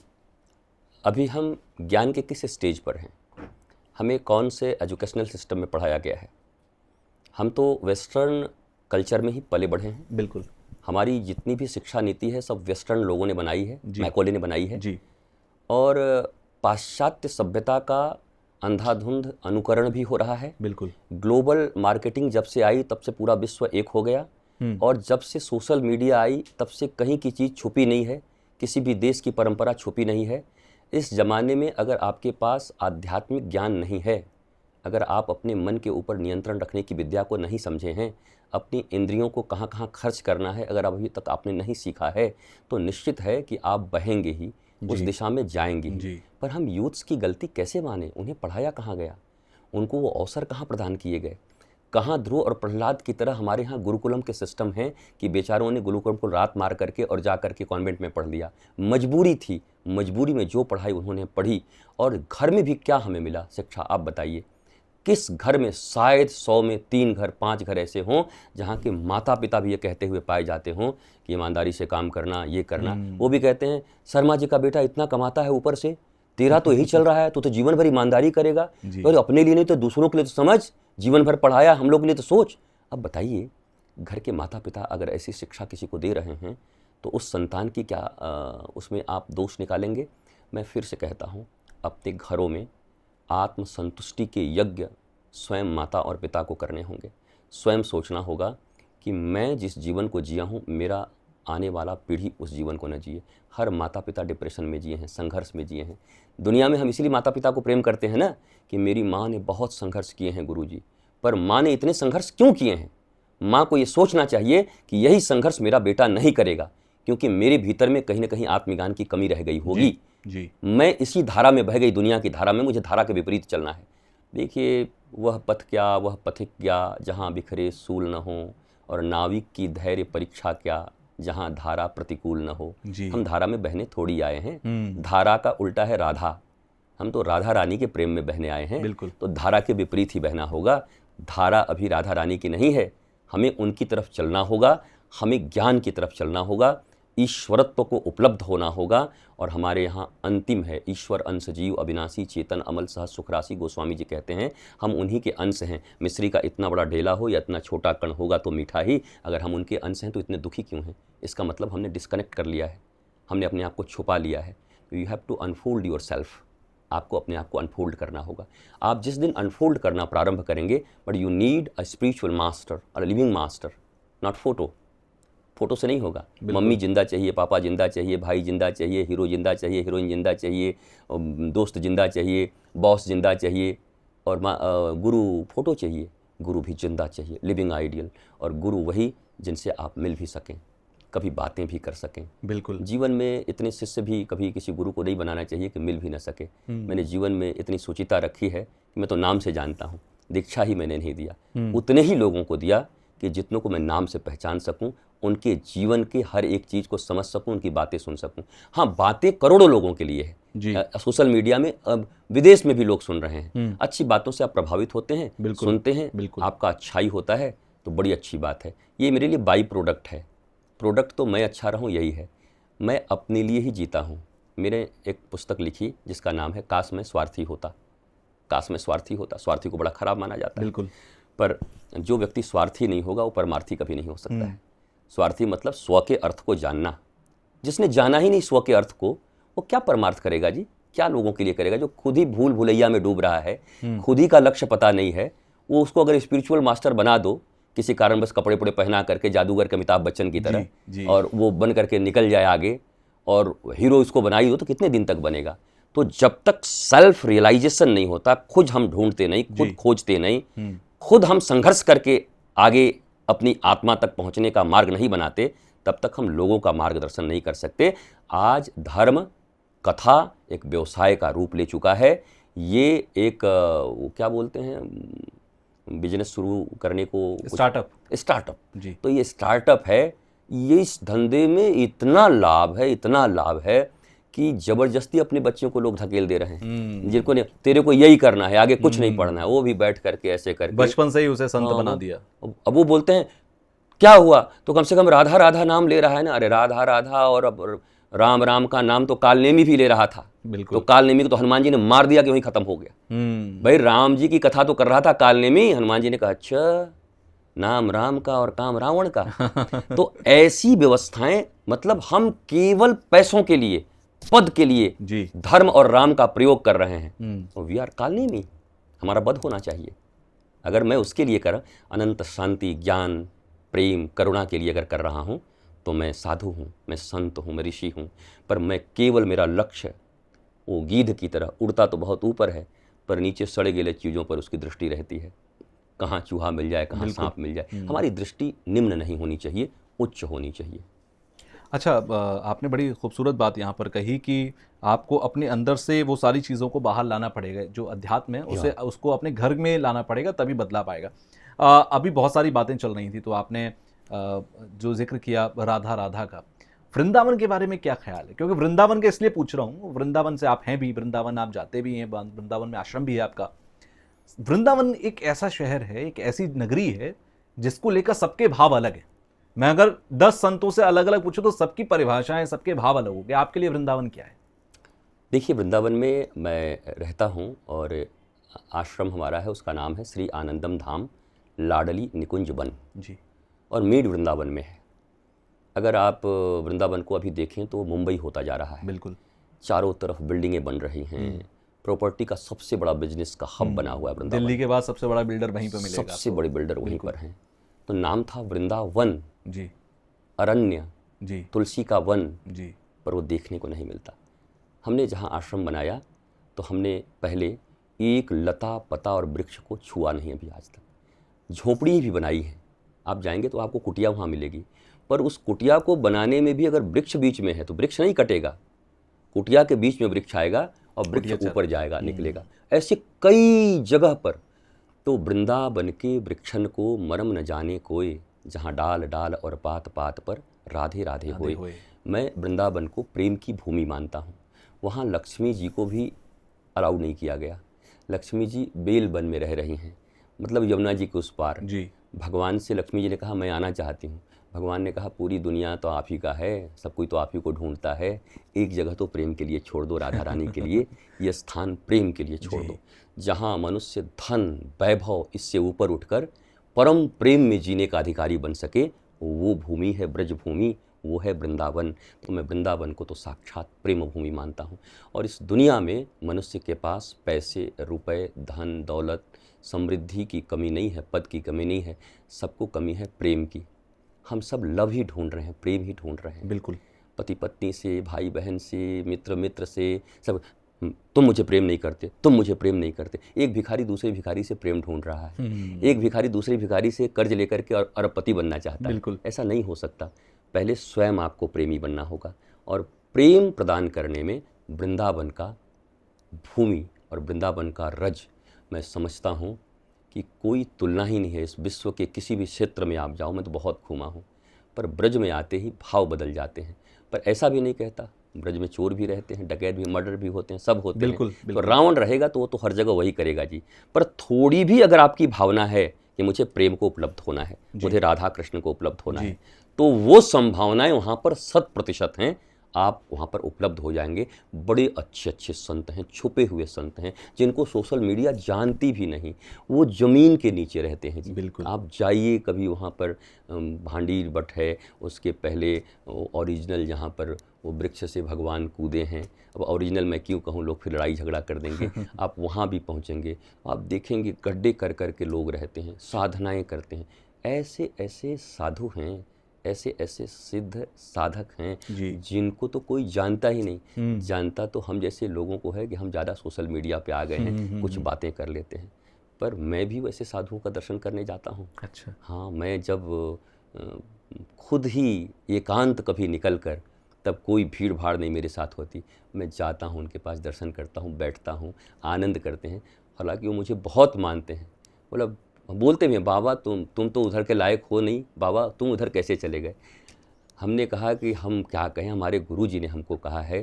अभी हम ज्ञान के किस स्टेज पर हैं? हमें कौन से एजुकेशनल सिस्टम में पढ़ाया गया है? हम तो वेस्टर्न कल्चर में ही पले बढ़े हैं। बिल्कुल। हमारी जितनी भी शिक्षा नीति है सब वेस्टर्न लोगों ने बनाई है, मैकॉले ने बनाई है जी। और पाश्चात्य सभ्यता का अंधाधुंध अनुकरण भी हो रहा है। बिल्कुल। ग्लोबल मार्केटिंग जब से आई तब से पूरा विश्व एक हो गया और जब से सोशल मीडिया आई तब से कहीं की चीज़ छुपी नहीं है, किसी भी देश की परंपरा छुपी नहीं है। इस ज़माने में अगर आपके पास आध्यात्मिक ज्ञान नहीं है, अगर आप अपने मन के ऊपर नियंत्रण रखने की विद्या को नहीं समझे हैं, अपनी इंद्रियों को कहाँ कहाँ खर्च करना है अगर अभी तक आपने नहीं सीखा है, तो निश्चित है कि आप बहेंगे ही, उस दिशा में जाएंगे ही। पर हम यूथ्स की गलती कैसे माने? उन्हें पढ़ाया कहाँ गया? उनको वो अवसर कहाँ प्रदान किए गए? कहाँ ध्रुव और प्रहलाद की तरह हमारे यहाँ गुरुकुलम के सिस्टम हैं कि बेचारों ने गुरुकुलम को रात मार करके और जा करके कॉन्वेंट में पढ़ लिया। मजबूरी थी, मजबूरी में जो पढ़ाई उन्होंने पढ़ी। और घर में भी क्या हमें मिला शिक्षा, आप बताइए? किस घर में शायद 100 में 3 घर 5 घर ऐसे हों जहाँ के माता पिता भी ये कहते हुए पाए जाते हों कि ईमानदारी से काम करना, ये करना। वो भी कहते हैं शर्मा जी का बेटा इतना कमाता है ऊपर से, तेरा तो यही चल रहा है, तो ईमानदारी भर ईमानदारी करेगा, तो अपने लिए नहीं तो दूसरों के लिए तो समझ, जीवन भर पढ़ाया, हम लोग के लिए तो सोच। अब बताइए, घर के माता पिता अगर ऐसी शिक्षा किसी को दे रहे हैं तो उस संतान की क्या उसमें आप दोष निकालेंगे? मैं फिर से कहता हूँ, अपने घरों में आत्मसंतुष्टि के यज्ञ स्वयं माता और पिता को करने होंगे। स्वयं सोचना होगा कि मैं जिस जीवन को जिया हूँ, मेरा आने वाला पीढ़ी उस जीवन को न जिए। हर माता पिता डिप्रेशन में जिए हैं, संघर्ष में जिए हैं। दुनिया में हम इसलिए माता पिता को प्रेम करते हैं ना कि मेरी माँ ने बहुत संघर्ष किए हैं गुरुजी। पर माँ ने इतने संघर्ष क्यों किए हैं? माँ को ये सोचना चाहिए कि यही संघर्ष मेरा बेटा नहीं करेगा, क्योंकि मेरे भीतर में कहीं ना कहीं आत्मज्ञान की कमी रह गई होगी। जी। मैं इसी धारा में बह गई, दुनिया की धारा में, मुझे धारा के विपरीत चलना है। देखिए, वह पथ क्या, वह पथिक क्या, जहाँ बिखरे सूल न हो, और नाविक की धैर्य परीक्षा क्या, जहाँ धारा प्रतिकूल न हो। हम धारा में बहने थोड़ी आए हैं। धारा का उल्टा है राधा। हम तो राधा रानी के प्रेम में बहने आए हैं। बिल्कुल। तो धारा के विपरीत ही बहना होगा। धारा अभी राधा रानी की नहीं है, हमें उनकी तरफ चलना होगा, हमें ज्ञान की तरफ चलना होगा, ईश्वरत्व को उपलब्ध होना होगा। और हमारे यहाँ अंतिम है, ईश्वर अंश जीव अविनाशी चेतन अमल सह सुखराशि। गोस्वामी जी कहते हैं हम उन्हीं के अंश हैं। मिश्री का इतना बड़ा ढेला हो या इतना छोटा कण होगा तो मीठा ही। अगर हम उनके अंश हैं तो इतने दुखी क्यों हैं? इसका मतलब हमने डिस्कनेक्ट कर लिया है, हमने अपने आप को छुपा लिया है। You have to unfold yourself. आपको अपने आप को अनफोल्ड करना होगा। आप जिस दिन अनफोल्ड करना प्रारंभ करेंगे, but you need a spiritual master और living master, not photo. Photo से नहीं होगा। मम्मी जिंदा चाहिए, पापा जिंदा चाहिए, भाई जिंदा चाहिए, हीरो जिंदा चाहिए, हीरोइन जिंदा चाहिए, दोस्त जिंदा चाहिए, बॉस जिंदा चाहिए, और गुरु फोटो चाहिए। गुरु भी जिंदा चाहिए, लिविंग आइडियल। और गुरु वही जिनसे आप मिल भी सकें, कभी बातें भी कर सकें। बिल्कुल। जीवन में इतने शिष्य भी कभी किसी गुरु को नहीं बनाना चाहिए कि मिल भी ना सके। मैंने जीवन में इतनी सुचिता रखी है कि मैं तो नाम से जानता हूँ, दीक्षा ही मैंने नहीं दिया। उतने ही लोगों को दिया कि जितनों को मैं नाम से पहचान सकूं, उनके जीवन के हर एक चीज़ को समझ सकूं, उनकी बातें सुन सकूं। हाँ, बातें करोड़ों लोगों के लिए है। सोशल मीडिया में अब विदेश में भी लोग सुन रहे हैं। अच्छी बातों से आप प्रभावित होते हैं, सुनते हैं, आपका अच्छाई होता है तो बड़ी अच्छी बात है। ये मेरे लिए बाई प्रोडक्ट है। प्रोडक्ट तो मैं अच्छा रहूं यही है। मैं अपने लिए ही जीता हूं। मेरे एक पुस्तक लिखी जिसका नाम है काश मैं स्वार्थी होता। काश मैं स्वार्थी होता। स्वार्थी को बड़ा खराब माना जाता है। बिल्कुल। पर जो व्यक्ति स्वार्थी नहीं होगा वो परमार्थी कभी नहीं हो सकता है। स्वार्थी मतलब स्व के अर्थ को जानना। जिसने जाना ही नहीं स्व के अर्थ को, वो क्या परमार्थ करेगा जी? क्या लोगों के लिए करेगा? जो खुद ही भूल भुलैया में डूब रहा है, खुद ही का लक्ष्य पता नहीं है, वो उसको अगर स्पिरिचुअल मास्टर बना दो किसी कारण, बस कपड़े पड़े पहना करके जादूगर के अमिताभ बच्चन की तरह, और वो बन करके निकल जाए आगे और हीरो इसको बनाई हो, तो कितने दिन तक बनेगा? तो जब तक सेल्फ रियलाइजेशन नहीं होता, खुद हम ढूंढते नहीं, खुद खोजते नहीं, खुद हम संघर्ष करके आगे अपनी आत्मा तक पहुंचने का मार्ग नहीं बनाते, तब तक हम लोगों का मार्गदर्शन नहीं कर सकते। आज धर्म कथा एक व्यवसाय का रूप ले चुका है। ये एक वो क्या बोलते हैं, बिजनेस शुरू करने को, स्टार्टअप जी। तो ये स्टार्टअप है ये इस धंधे में इतना लाभ है, इतना लाभ है कि जबरदस्ती अपने बच्चों को लोग धकेल दे रहे हैं, जिनको ने तेरे को यही करना है, आगे कुछ नहीं पढ़ना है, वो भी बैठ करके ऐसे करके बचपन से ही उसे संत बना दिया। अब वो बोलते हैं क्या हुआ, तो कम से कम राधा राधा नाम ले रहा है ना। अरे राधा राधा और अब राम राम का नाम तो कालनेमी भी ले रहा था। बिल्कुल। तो कालनेमी को तो हनुमान जी ने मार दिया कि वहीं खत्म हो गया। भाई राम जी की कथा तो कर रहा था कालनेमी, हनुमान जी ने कहा अच्छा नाम राम का और काम रावण का। तो ऐसी व्यवस्थाएं, मतलब हम केवल पैसों के लिए, पद के लिए जी धर्म और राम का प्रयोग कर रहे हैं। वी आर कालनेमी, हमारा वध होना चाहिए। अगर मैं उसके लिए कर अनंत शांति ज्ञान प्रेम करुणा के लिए अगर कर रहा हूँ तो मैं साधु हूँ, मैं संत हूँ, मैं ऋषि हूँ। पर मैं केवल, मेरा लक्ष्य वो गीध की तरह उड़ता तो बहुत ऊपर है, पर नीचे सड़े गले चीज़ों पर उसकी दृष्टि रहती है। कहाँ चूहा मिल जाए, कहाँ सांप मिल जाए। हमारी दृष्टि निम्न नहीं होनी चाहिए, उच्च होनी चाहिए। अच्छा, आपने बड़ी खूबसूरत बात यहाँ पर कही कि आपको अपने अंदर से वो सारी चीज़ों को बाहर लाना पड़ेगा, जो अध्यात्म है उसे उसको अपने घर में लाना पड़ेगा, तभी बदला पाएगा। अभी बहुत सारी बातें चल रही थी, तो आपने जो जिक्र किया राधा राधा का, वृंदावन के बारे में क्या ख्याल है? क्योंकि वृंदावन के इसलिए पूछ रहा हूँ, वृंदावन से आप हैं भी, वृंदावन आप जाते भी हैं, वृंदावन में आश्रम भी है आपका। वृंदावन एक ऐसा शहर है, एक ऐसी नगरी है जिसको लेकर सबके भाव अलग है। मैं अगर 10 संतों से अलग अलग पूछूं तो सबकी परिभाषाएं, सबके भाव अलग हो गए। आपके लिए वृंदावन क्या है? देखिए, वृंदावन में मैं रहता हूँ और आश्रम हमारा है, उसका नाम है श्री आनंदम धाम लाडली निकुंज वन जी। और मीड वृंदावन में है। अगर आप वृंदावन को अभी देखें तो मुंबई होता जा रहा है। बिल्कुल। चारों तरफ बिल्डिंगें बन रही हैं, प्रॉपर्टी का सबसे बड़ा बिजनेस का हब बना हुआ है वृंदावन। दिल्ली के बाद सबसे बड़ा बिल्डर वहीं पर मिलेगा, सबसे बड़े बिल्डर वहीं पर हैं। तो नाम था वृंदावन जी, अरण्य जी, तुलसी का वन, जी, पर वो देखने को नहीं मिलता। हमने जहाँ आश्रम बनाया तो हमने पहले एक लता पता और वृक्ष को छुआ नहीं अभी आज तक। झोपड़ी भी बनाई है, आप जाएंगे तो आपको कुटिया वहाँ मिलेगी, पर उस कुटिया को बनाने में भी अगर वृक्ष बीच में है तो वृक्ष नहीं कटेगा, कुटिया के बीच में वृक्ष आएगा और वृक्ष ऊपर जाएगा, निकलेगा। ऐसे कई जगह पर। तो वृंदावन के वृक्षन को मरम न जाने कोई, जहाँ डाल डाल और पात पात पर राधे राधे होए। मैं वृंदावन को प्रेम की भूमि मानता हूँ। वहाँ लक्ष्मी जी को भी अलाउ नहीं किया गया। लक्ष्मी जी बेल वन में रह रही हैं, मतलब यमुना जी के उस पार जी। भगवान से लक्ष्मी जी ने कहा मैं आना चाहती हूँ। भगवान ने कहा पूरी दुनिया तो आप ही का है, सब कोई तो आप ही को ढूंढता है, एक जगह तो प्रेम के लिए छोड़ दो, राधा रानी के लिए ये स्थान प्रेम के लिए छोड़ दो, जहाँ मनुष्य धन वैभव इससे ऊपर उठकर परम प्रेम में जीने का अधिकारी बन सके, वो भूमि है ब्रज भूमि, वो है वृंदावन। तो मैं वृंदावन को तो साक्षात प्रेम भूमि मानता हूँ। और इस दुनिया में मनुष्य के पास पैसे रुपए धन दौलत समृद्धि की कमी नहीं है, पद की कमी नहीं है, सबको कमी है प्रेम की। हम सब लव ही ढूंढ रहे हैं, प्रेम ही ढूंढ रहे हैं। बिल्कुल। पति पत्नी से, भाई बहन से, मित्र मित्र से, सब तुम मुझे प्रेम नहीं करते, तुम मुझे प्रेम नहीं करते। एक भिखारी दूसरे भिखारी से प्रेम ढूंढ रहा है, एक भिखारी दूसरे भिखारी से कर्ज लेकर के और अरबपति बनना चाहता है। बिल्कुल। ऐसा नहीं हो सकता। पहले स्वयं आपको प्रेमी बनना होगा, और प्रेम प्रदान करने में वृंदावन का भूमि और वृंदावन का रज, मैं समझता हूँ कि कोई तुलना ही नहीं है। इस विश्व के किसी भी क्षेत्र में आप जाओ, मैं तो बहुत घूमा हूँ, पर ब्रज में आते ही भाव बदल जाते हैं। पर ऐसा भी नहीं कहता, ब्रज में चोर भी रहते हैं, डकैत भी, मर्डर भी होते हैं, सब होते हैं। तो रावण रहेगा तो वो तो हर जगह वही करेगा जी। पर थोड़ी भी अगर आपकी भावना है कि मुझे प्रेम को उपलब्ध होना है, मुझे राधा कृष्ण को उपलब्ध होना है, तो वो संभावनाएं वहाँ पर 100% हैं। आप वहाँ पर उपलब्ध हो जाएंगे। बड़े अच्छे अच्छे संत हैं, छुपे हुए संत हैं, जिनको सोशल मीडिया जानती भी नहीं, वो ज़मीन के नीचे रहते हैं जी। बिल्कुल। आप जाइए कभी वहाँ पर, भांडी बट है, उसके पहले ओरिजिनल जहाँ पर वो वृक्ष से भगवान कूदे हैं। अब ओरिजिनल मैं क्यों कहूँ, लोग फिर लड़ाई झगड़ा कर देंगे। आप वहाँ भी पहुँचेंगे, आप देखेंगे गड्ढे कर कर के लोग रहते हैं, साधनाएँ करते हैं। ऐसे ऐसे साधु हैं, ऐसे ऐसे सिद्ध साधक हैं जिनको तो कोई जानता ही नहीं। जानता तो हम जैसे लोगों को है कि हम ज़्यादा सोशल मीडिया पे आ गए हैं, कुछ बातें कर लेते हैं। पर मैं भी वैसे साधुओं का दर्शन करने जाता हूँ। अच्छा। हाँ, मैं जब खुद ही एकांत कभी निकल कर, तब कोई भीड़ भाड़ नहीं मेरे साथ होती, मैं जाता हूँ, उनके पास दर्शन करता हूँ, बैठता हूँ, आनंद करते हैं। हालांकि वो मुझे बहुत मानते हैं, मतलब बोलते भी हैं बाबा तुम तो उधर के लायक हो नहीं, बाबा तुम उधर कैसे चले गए। हमने कहा कि हम क्या कहें, हमारे गुरुजी ने हमको कहा है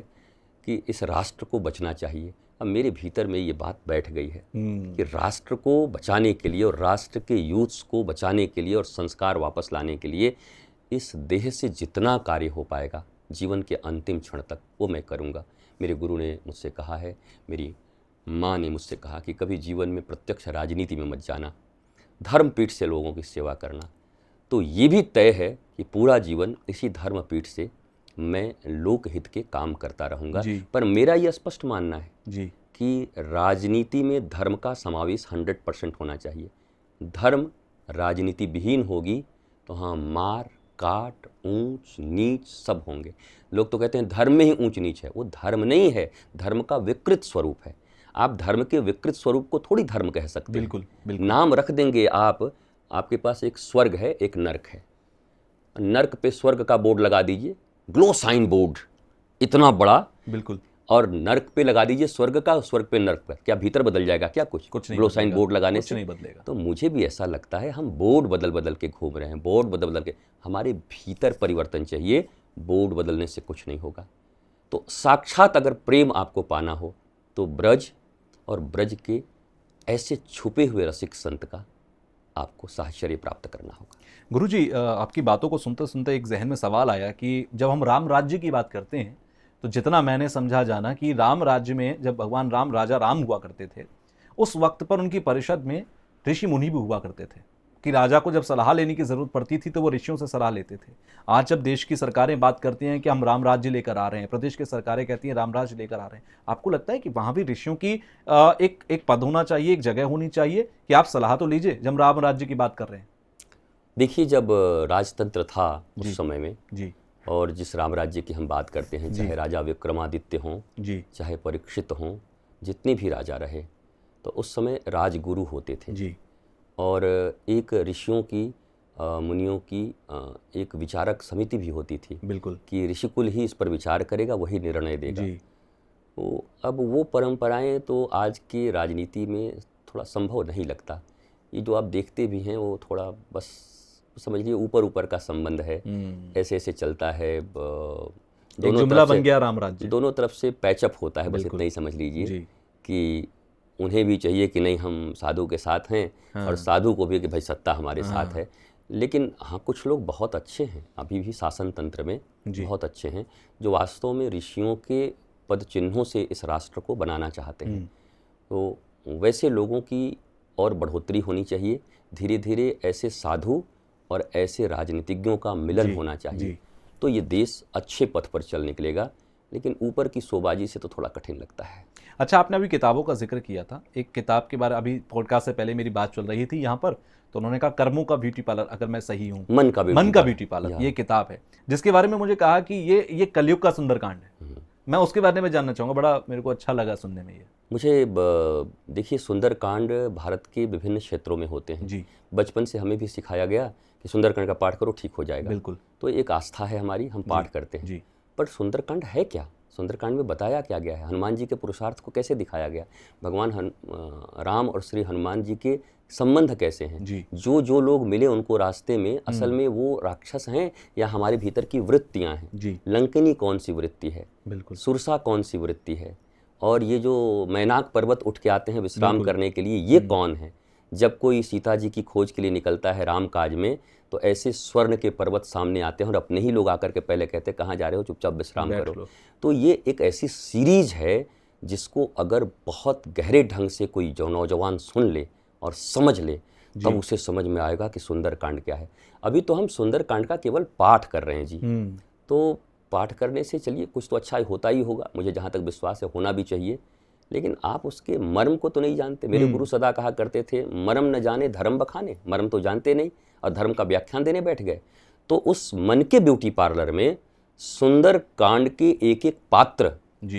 कि इस राष्ट्र को बचना चाहिए। अब मेरे भीतर में ये बात बैठ गई है कि राष्ट्र को बचाने के लिए और राष्ट्र के यूथ्स को बचाने के लिए और संस्कार वापस लाने के लिए इस देह से जितना कार्य हो पाएगा जीवन के अंतिम क्षण तक वो मैं करूँगा। मेरे गुरु ने मुझसे कहा है, मेरी माँ ने मुझसे कहा कि कभी जीवन में प्रत्यक्ष राजनीति में मत जाना, धर्म पीठ से लोगों की सेवा करना। तो ये भी तय है कि पूरा जीवन इसी धर्म पीठ से मैं लोकहित के काम करता रहूँगा। पर मेरा यह स्पष्ट मानना है कि राजनीति में धर्म का समावेश 100% होना चाहिए। धर्म राजनीति विहीन होगी तो हाँ, मार काट ऊंच नीच सब होंगे। लोग तो कहते हैं धर्म में ही ऊंच नीच है, वो धर्म नहीं है, धर्म का विकृत स्वरूप है। आप धर्म के विकृत स्वरूप को थोड़ी धर्म कह सकते हैं। बिल्कुल, बिल्कुल। नाम रख देंगे आप, आपके पास एक स्वर्ग है, एक नर्क है। नर्क पे स्वर्ग का बोर्ड लगा दीजिए, ग्लो साइन बोर्ड इतना बड़ा, बिल्कुल, और नर्क पे लगा दीजिए स्वर्ग का, स्वर्ग पे नर्क पर। क्या भीतर बदल जाएगा? क्या कुछ नहीं, ग्लो साइन बोर्ड लगाने से नहीं बदलेगा। तो मुझे भी ऐसा लगता है हम बोर्ड बदल बदल के घूम रहे हैं, बोर्ड बदल बदल के। हमारे भीतर परिवर्तन चाहिए, बोर्ड बदलने से कुछ नहीं होगा। तो साक्षात अगर प्रेम आपको पाना हो तो ब्रज और ब्रज के ऐसे छुपे हुए रसिक संत का आपको साहचर्य प्राप्त करना होगा। गुरुजी, आपकी बातों को सुनते सुनते एक जहन में सवाल आया कि जब हम राम राज्य की बात करते हैं तो जितना मैंने समझा जाना कि राम राज्य में जब भगवान राम राजा राम हुआ करते थे, उस वक्त पर उनकी परिषद में ऋषि मुनि भी हुआ करते थे कि राजा को जब सलाह लेने की ज़रूरत पड़ती थी तो वो ऋषियों से सलाह लेते थे। आज जब देश की सरकारें बात करती हैं कि हम राम राज्य लेकर आ रहे हैं, प्रदेश की सरकारें कहती हैं राम राज्य लेकर आ रहे हैं, आपको लगता है कि वहाँ भी ऋषियों की एक पद होना चाहिए, एक जगह होनी चाहिए कि आप सलाह तो लीजिए जब राम राज्य की बात कर रहे हैं? देखिए, जब राजतंत्र था उस समय में जी, और जिस राम राज्य की हम बात करते हैं, चाहे राजा विक्रमादित्य हों, चाहे परीक्षित हों, जितने भी राजा रहे, तो उस समय राजगुरु होते थे जी। और एक ऋषियों की मुनियों की एक विचारक समिति भी होती थी। बिल्कुल, कि ऋषिकुल ही इस पर विचार करेगा, वही निर्णय देगा जी। तो अब वो परंपराएं तो आज की राजनीति में थोड़ा संभव नहीं लगता। ये जो आप देखते भी हैं वो थोड़ा बस समझ लीजिए ऊपर ऊपर का संबंध है, ऐसे ऐसे चलता है। दोनों जुमला बन गया राम राज्य, दोनों तरफ से पैचअप होता है, बस इतना ही समझ लीजिए कि उन्हें भी चाहिए कि नहीं हम साधु के साथ हैं और साधु को भी कि भाई सत्ता हमारे साथ है। लेकिन हाँ, कुछ लोग बहुत अच्छे हैं अभी भी शासन तंत्र में, बहुत अच्छे हैं जो वास्तव में ऋषियों के पद चिन्हों से इस राष्ट्र को बनाना चाहते हैं। तो वैसे लोगों की और बढ़ोतरी होनी चाहिए। धीरे धीरे ऐसे साधु और ऐसे राजनीतिज्ञों का मिलन होना चाहिए, तो ये देश अच्छे पथ पर चल निकलेगा। लेकिन ऊपर की शोबाजी से तो थोड़ा कठिन लगता है। अच्छा, आपने अभी किताबों का जिक्र किया था, एक किताब के बारे अभी पॉडकास्ट से पहले मेरी बात चल रही थी यहाँ पर, तो उन्होंने कहा कर्मों का ब्यूटी पार्लर, अगर मैं सही हूँ, मन का ब्यूटी पार्लर, ये किताब है जिसके बारे में मुझे कहा कि ये कलयुग का सुंदरकांड है। मैं उसके बारे में जानना चाहूँगा, बड़ा मेरे को अच्छा लगा सुनने में। ये मुझे देखिए, सुंदरकांड भारत के विभिन्न क्षेत्रों में होते हैं जी। बचपन से हमें भी सिखाया गया कि सुंदरकांड का पाठ करो ठीक हो जाएगा। बिल्कुल, तो एक आस्था है हमारी, हम पाठ करते हैं जी। पर सुंदरकांड है क्या? सुंदरकांड में बताया क्या गया है? हनुमान जी के पुरुषार्थ को कैसे दिखाया गया? भगवान राम और श्री हनुमान जी के संबंध कैसे हैं जी? जो लोग मिले उनको रास्ते में, असल में वो राक्षस हैं या हमारे भीतर की वृत्तियां हैं जी? लंकिनी कौन सी वृत्ति है? बिल्कुल। सुरसा कौन सी वृत्ति है? और ये जो मैनाक पर्वत उठ के आते हैं विश्राम करने के लिए, ये कौन है? जब कोई सीता जी की खोज के लिए निकलता है राम काज में, तो ऐसे स्वर्ण के पर्वत सामने आते हैं और अपने ही लोग आकर के पहले कहते हैं कहाँ जा रहे हो, चुपचाप विश्राम करो। तो ये एक ऐसी सीरीज है जिसको अगर बहुत गहरे ढंग से कोई जो नौजवान सुन ले और समझ ले, तब उसे समझ में आएगा कि सुंदरकांड क्या है। अभी तो हम सुंदरकांड का केवल पाठ कर रहे हैं जी। तो पाठ करने से चलिए कुछ तो अच्छा होता ही होगा, मुझे जहाँ तक विश्वास है होना भी चाहिए। लेकिन आप उसके मर्म को तो नहीं जानते। मेरे गुरु सदा कहा करते थे, मर्म न जाने धर्म बखाने। मर्म तो जानते नहीं और धर्म का व्याख्यान देने बैठ गए। तो उस मन के ब्यूटी पार्लर में सुंदर कांड के एक एक पात्र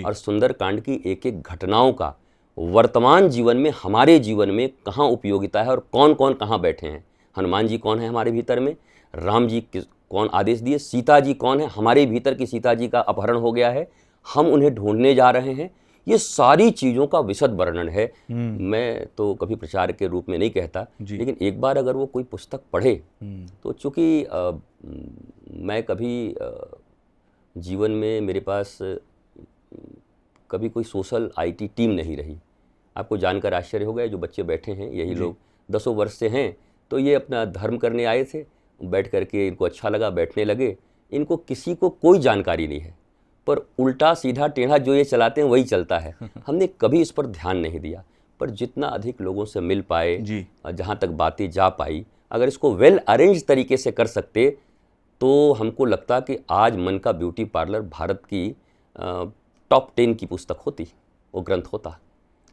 और सुंदर कांड की एक एक घटनाओं का वर्तमान जीवन में, हमारे जीवन में कहाँ उपयोगिता है और कौन कौन कहाँ बैठे हैं। हनुमान जी कौन है हमारे भीतर में, राम जी कौन आदेश दिए, सीता जी कौन है हमारे भीतर की, सीता जी का अपहरण हो गया है, हम उन्हें ढूंढने जा रहे हैं। ये सारी चीज़ों का विशद वर्णन है। मैं तो कभी प्रचार के रूप में नहीं कहता, लेकिन एक बार अगर वो कोई पुस्तक पढ़े तो चूँकि मैं कभी जीवन में मेरे पास कभी कोई सोशल आईटी टीम नहीं रही। आपको जानकर आश्चर्य हो गया, जो बच्चे बैठे हैं यही लोग 10 वर्ष से हैं, तो ये अपना धर्म करने आए थे, बैठ करके इनको अच्छा लगा, बैठने लगे। इनको किसी को कोई जानकारी नहीं है, पर उल्टा सीधा टेढ़ा जो ये चलाते हैं वही चलता है। हमने कभी इस पर ध्यान नहीं दिया, पर जितना अधिक लोगों से मिल पाए, जहाँ तक बातें जा पाई, अगर इसको वेल अरेंज तरीके से कर सकते तो हमको लगता कि आज मन का ब्यूटी पार्लर भारत की टॉप 10 की पुस्तक होती, वो ग्रंथ होता।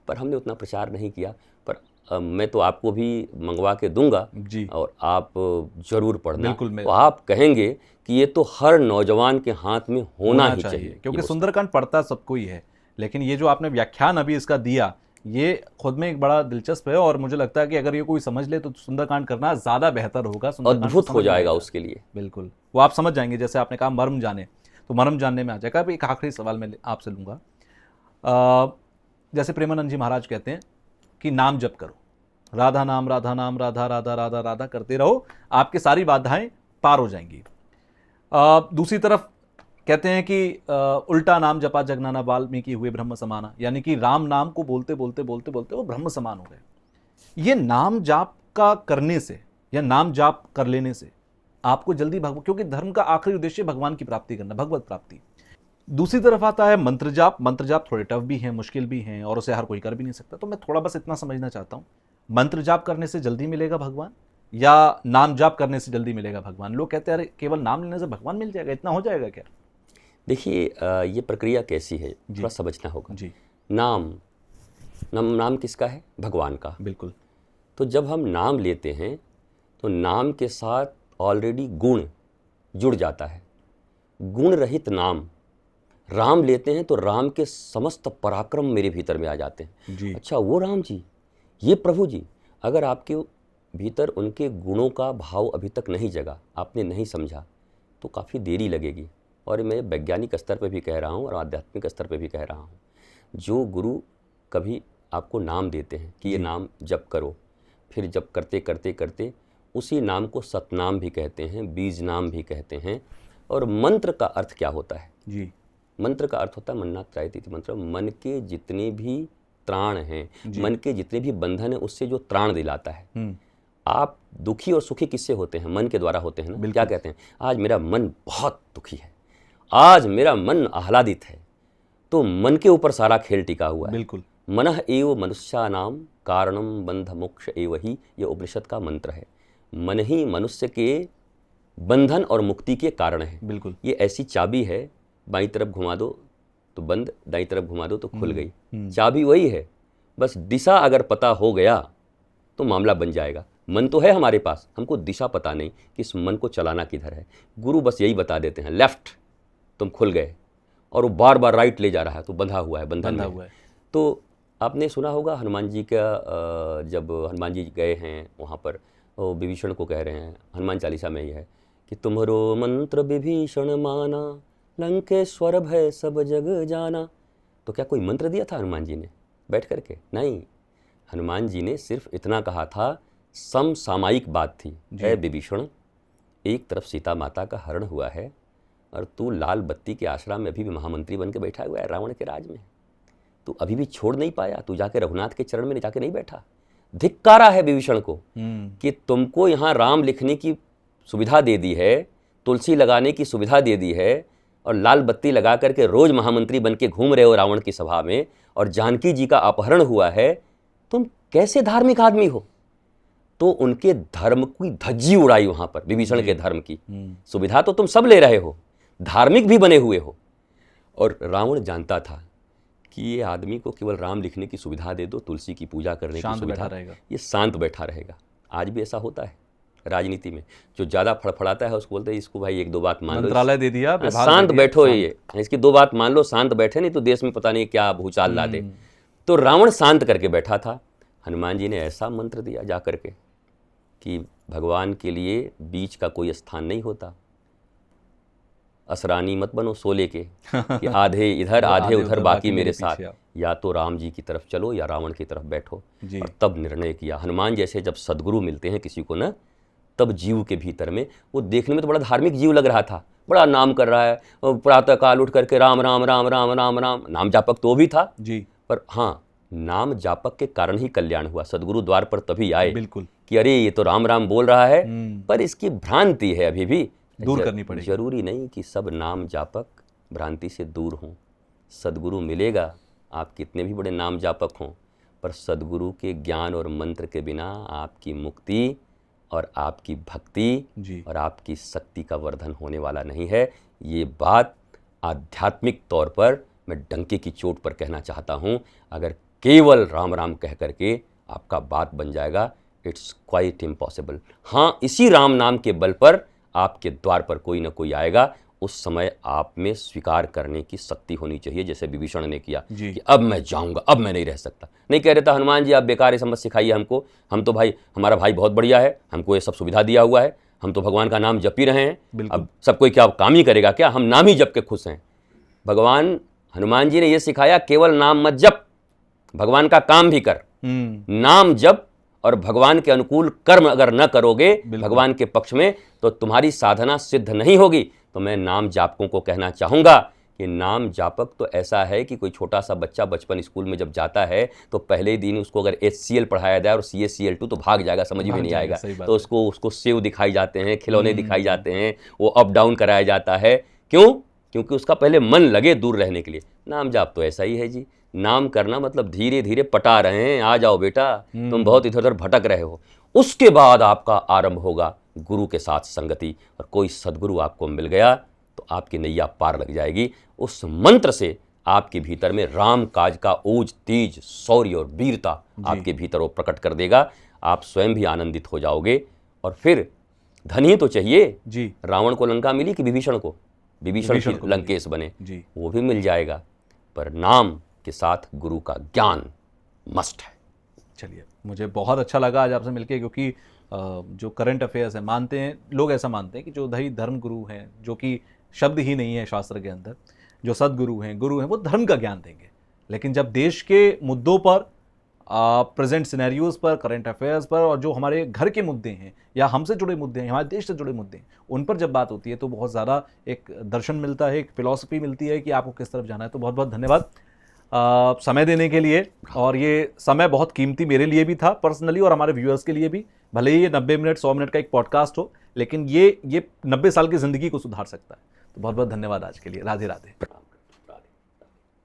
पर हमने उतना प्रचार नहीं किया। पर मैं तो आपको भी मंगवा के दूंगा जी, और आप जरूर पढ़ना। तो आप कहेंगे कि ये तो हर नौजवान के हाथ में होना ही चाहिए, क्योंकि सुंदरकांड पढ़ता सबको ही है। लेकिन ये जो आपने व्याख्यान अभी इसका दिया, ये खुद में एक बड़ा दिलचस्प है, और मुझे लगता है कि अगर ये कोई समझ ले तो सुंदरकांड करना ज़्यादा बेहतर होगा। अद्भुत हो जाएगा उसके लिए। बिल्कुल, वो आप समझ जाएंगे। जैसे आपने कहा मर्म जाने, तो मर्म जानने में आ जाएगा। अब एक आखिरी सवाल मैं आपसे लूँगा। जैसे प्रेमानंद जी महाराज कहते हैं कि नाम जप करो, राधा नाम राधा नाम, राधा राधा राधा राधा करते रहो, आपकी सारी बाधाएं पार हो जाएंगी। दूसरी तरफ कहते हैं कि उल्टा नाम जपा जगनाना वाल्मीकि हुए ब्रह्म समाना, यानी कि राम नाम को बोलते बोलते बोलते बोलते वो ब्रह्म समान हो गए। ये नाम जाप का करने से या नाम जाप कर लेने से आपको जल्दी क्योंकि धर्म का आखिरी उद्देश्य भगवान की प्राप्ति करना, भगवत प्राप्ति। दूसरी तरफ आता है मंत्र जाप। मंत्र जाप थोड़े टफ भी हैं, मुश्किल भी हैं, और उसे हर कोई कर भी नहीं सकता। तो मैं थोड़ा बस इतना समझना चाहता हूँ, मंत्र जाप करने से जल्दी मिलेगा भगवान या नाम जाप करने से जल्दी मिलेगा भगवान? लोग कहते हैं अरे केवल नाम लेने से भगवान मिल जाएगा, इतना हो जाएगा क्या? देखिए, ये प्रक्रिया कैसी है थोड़ा समझना होगा जी। नाम किसका है? भगवान का। बिल्कुल। तो जब हम नाम लेते हैं तो नाम के साथ ऑलरेडी गुण जुड़ जाता है। गुण रहित नाम राम लेते हैं तो राम के समस्त पराक्रम मेरे भीतर में आ जाते हैं जी। अच्छा, वो राम जी, ये प्रभु जी, अगर आपके भीतर उनके गुणों का भाव अभी तक नहीं जगा, आपने नहीं समझा, तो काफ़ी देरी लगेगी। और मैं वैज्ञानिक स्तर पे भी कह रहा हूँ और आध्यात्मिक स्तर पे भी कह रहा हूँ, जो गुरु कभी आपको नाम देते हैं कि ये नाम जप करो, फिर जप करते करते करते उसी नाम को सतनाम भी कहते हैं, बीज नाम भी कहते हैं। और मंत्र का अर्थ क्या होता है जी? मंत्र का अर्थ होता है मन्ना त्रायती मंत्र। मन के जितने भी त्राण हैं, मन के जितने भी बंधन हैं, उससे जो त्राण दिलाता है। आप दुखी और सुखी किससे होते हैं? मन के द्वारा होते हैं ना। क्या कहते हैं? आज मेरा मन बहुत दुखी है, आज मेरा मन आह्लादित है, तो मन के ऊपर सारा खेल टिका हुआ है। बिल्कुल। मनः एव मनुष्यानाम कारणम बंध मोक्ष एव ही, ये उपनिषद का मंत्र है। मन ही मनुष्य के बंधन और मुक्ति के कारण है। बिल्कुल। ये ऐसी चाबी है, बाईं तरफ घुमा दो तो बंद, दाईं तरफ घुमा दो तो खुल गई। चाबी वही है, बस दिशा अगर पता हो गया तो मामला बन जाएगा। मन तो है हमारे पास, हमको दिशा पता नहीं कि इस मन को चलाना किधर है। गुरु बस यही बता देते हैं, लेफ्ट, तुम खुल गए, और वो बार बार राइट ले जा रहा है तो बंधा हुआ है, बंधन हुआ है। तो आपने सुना होगा हनुमान जी का, जब हनुमान जी गए हैं वहाँ पर, वो विभीषण को कह रहे हैं, हनुमान चालीसा में ही है कि तुम्हारो मंत्र विभीषण माना, लंकेश्वर भय सब जग जाना। तो क्या कोई मंत्र दिया था हनुमान जी ने बैठ करके? नहीं, हनुमान जी ने सिर्फ इतना कहा था, समसामयिक बात थी। है विभीषण, एक तरफ सीता माता का हरण हुआ है और तू लाल बत्ती के आश्रम में अभी भी महामंत्री बन के बैठा हुआ है रावण के राज में। तू अभी भी छोड़ नहीं पाया, तू जाके रघुनाथ के चरण में जाके नहीं बैठा। धिक्कारा है विभीषण को कि तुमको यहाँ राम लिखने की सुविधा दे दी है, तुलसी लगाने की सुविधा दे दी है, और लाल बत्ती लगा करके रोज महामंत्री बन के घूम रहे हो रावण की सभा में, और जानकी जी का अपहरण हुआ है। तुम कैसे धार्मिक आदमी हो? तो उनके धर्म की धज्जी उड़ाई वहां पर, विभीषण के धर्म की सुविधा तो तुम सब ले रहे हो, धार्मिक भी बने हुए हो। और रावण जानता था कि ये आदमी को केवल राम लिखने की सुविधा दे दो, तुलसी की पूजा करने की सुविधा, ये शांत बैठा रहेगा। आज भी ऐसा होता है राजनीति में, जो ज़्यादा फड़फड़ाता है उसको बोलते हैं इसको भाई एक दो बात मान लो, मंत्रालय दे दिया, शांत बैठो, ये इसकी दो बात मान लो, शांत बैठे, नहीं तो देश में पता नहीं क्या भूचाल ला दे। तो रावण शांत करके बैठा था। हनुमान जी ने ऐसा मंत्र दिया जा करके कि भगवान के लिए बीच का कोई स्थान नहीं होता। असरानी मत बनो सोले के कि आधे इधर आधे उधर बाकी मेरे साथ। या तो राम जी की तरफ चलो या रावण की तरफ बैठो। जी। और तब निर्णय किया। हनुमान जैसे जब सदगुरु मिलते हैं किसी को ना, तब जीव के भीतर में, वो देखने में तो बड़ा धार्मिक जीव लग रहा था, बड़ा नाम कर रहा है, प्रातः काल उठ करके राम राम राम राम राम राम, नाम जापक तो भी था जी। पर हाँ, नाम जापक के कारण ही कल्याण हुआ। सदगुरु द्वार पर तभी आए बिल्कुल कि अरे ये तो राम राम बोल रहा है, पर इसकी भ्रांति है अभी भी, दूर करनी पड़ेगी। जरूरी नहीं कि सब नाम जापक भ्रांति से दूर हों। सदगुरु मिलेगा, आप कितने भी बड़े नाम जापक हों, पर सदगुरु के ज्ञान और मंत्र के बिना आपकी मुक्ति और आपकी भक्ति जी। और आपकी शक्ति का वर्धन होने वाला नहीं है। ये बात आध्यात्मिक तौर पर मैं डंके की चोट पर कहना चाहता हूँ। अगर केवल राम राम कह करके आपका बात बन जाएगा, इट्स क्वाइट इम्पॉसिबल। हाँ, इसी राम नाम के बल पर आपके द्वार पर कोई ना कोई आएगा, उस समय आप में स्वीकार करने की शक्ति होनी चाहिए, जैसे विभीषण ने किया कि अब मैं जाऊंगा, अब मैं नहीं रह सकता। नहीं कह रहे था हनुमान जी आप बेकार ये सब मत सिखाइए हमको, हम तो भाई, हमारा भाई बहुत बढ़िया है, हमको ये सब सुविधा दिया हुआ है, हम तो भगवान का नाम जप ही रहे हैं, अब सब कोई क्या काम ही करेगा क्या, हम नाम ही जप के खुश हैं। भगवान हनुमान जी ने यह सिखाया, केवल नाम मत जप, भगवान का काम भी कर। नाम जप और भगवान के अनुकूल कर्म अगर न करोगे भगवान के पक्ष में, तो तुम्हारी साधना सिद्ध नहीं होगी। तो मैं नाम जापकों को कहना चाहूँगा कि नाम जापक तो ऐसा है कि कोई छोटा सा बच्चा बचपन स्कूल में जब जाता है तो पहले ही दिन उसको अगर HCl पढ़ाया जाए और CaCl2 तो भाग जाएगा, समझ में नहीं आएगा। तो उसको सेव दिखाई जाते हैं, खिलौने दिखाई जाते हैं, वो अप डाउन कराया जाता है। क्यों? क्योंकि उसका पहले मन लगे दूर रहने के लिए। नाम जाप तो ऐसा ही है जी, नाम करना मतलब धीरे धीरे पटा रहे हैं, आ जाओ बेटा, तुम बहुत इधर उधर भटक रहे हो। उसके बाद आपका आरंभ होगा गुरु के साथ संगति, और कोई सदगुरु आपको मिल गया तो आपकी नैया पार लग जाएगी। उस मंत्र से आपके भीतर में राम काज का ओज, तेज, शौर्य और वीरता आपके भीतर वो प्रकट कर देगा। आप स्वयं भी आनंदित हो जाओगे। और फिर धन ही तो चाहिए जी। रावण को लंका मिली कि विभीषण को? विभीषण लंकेश बने जी। वो भी मिल जाएगा, पर नाम के साथ गुरु का ज्ञान मस्ट है। चलिए, मुझे बहुत अच्छा लगा आज आपसे मिलके, क्योंकि जो करंट अफेयर्स है, मानते हैं लोग, ऐसा मानते हैं कि जो धर्म गुरु हैं, जो कि शब्द ही नहीं है शास्त्र के अंदर, जो सदगुरु हैं, गुरु हैं, वो धर्म का ज्ञान देंगे। लेकिन जब देश के मुद्दों पर, प्रेजेंट सिनेरियोज पर, करंट अफेयर्स पर, और जो हमारे घर के मुद्दे हैं या हमसे जुड़े मुद्दे हैं, हमारे देश से जुड़े मुद्दे हैं, उन पर जब बात होती है तो बहुत ज़्यादा एक दर्शन मिलता है, एक फिलॉसफी मिलती है कि आपको किस तरफ जाना है। तो बहुत बहुत धन्यवाद समय देने के लिए। और ये समय बहुत कीमती मेरे लिए भी था पर्सनली, और हमारे व्यूअर्स के लिए भी। भले ही ये 90 मिनट 100 मिनट का एक पॉडकास्ट हो, लेकिन ये 90 साल की ज़िंदगी को सुधार सकता है। तो बहुत बहुत धन्यवाद आज के लिए। राधे राधे।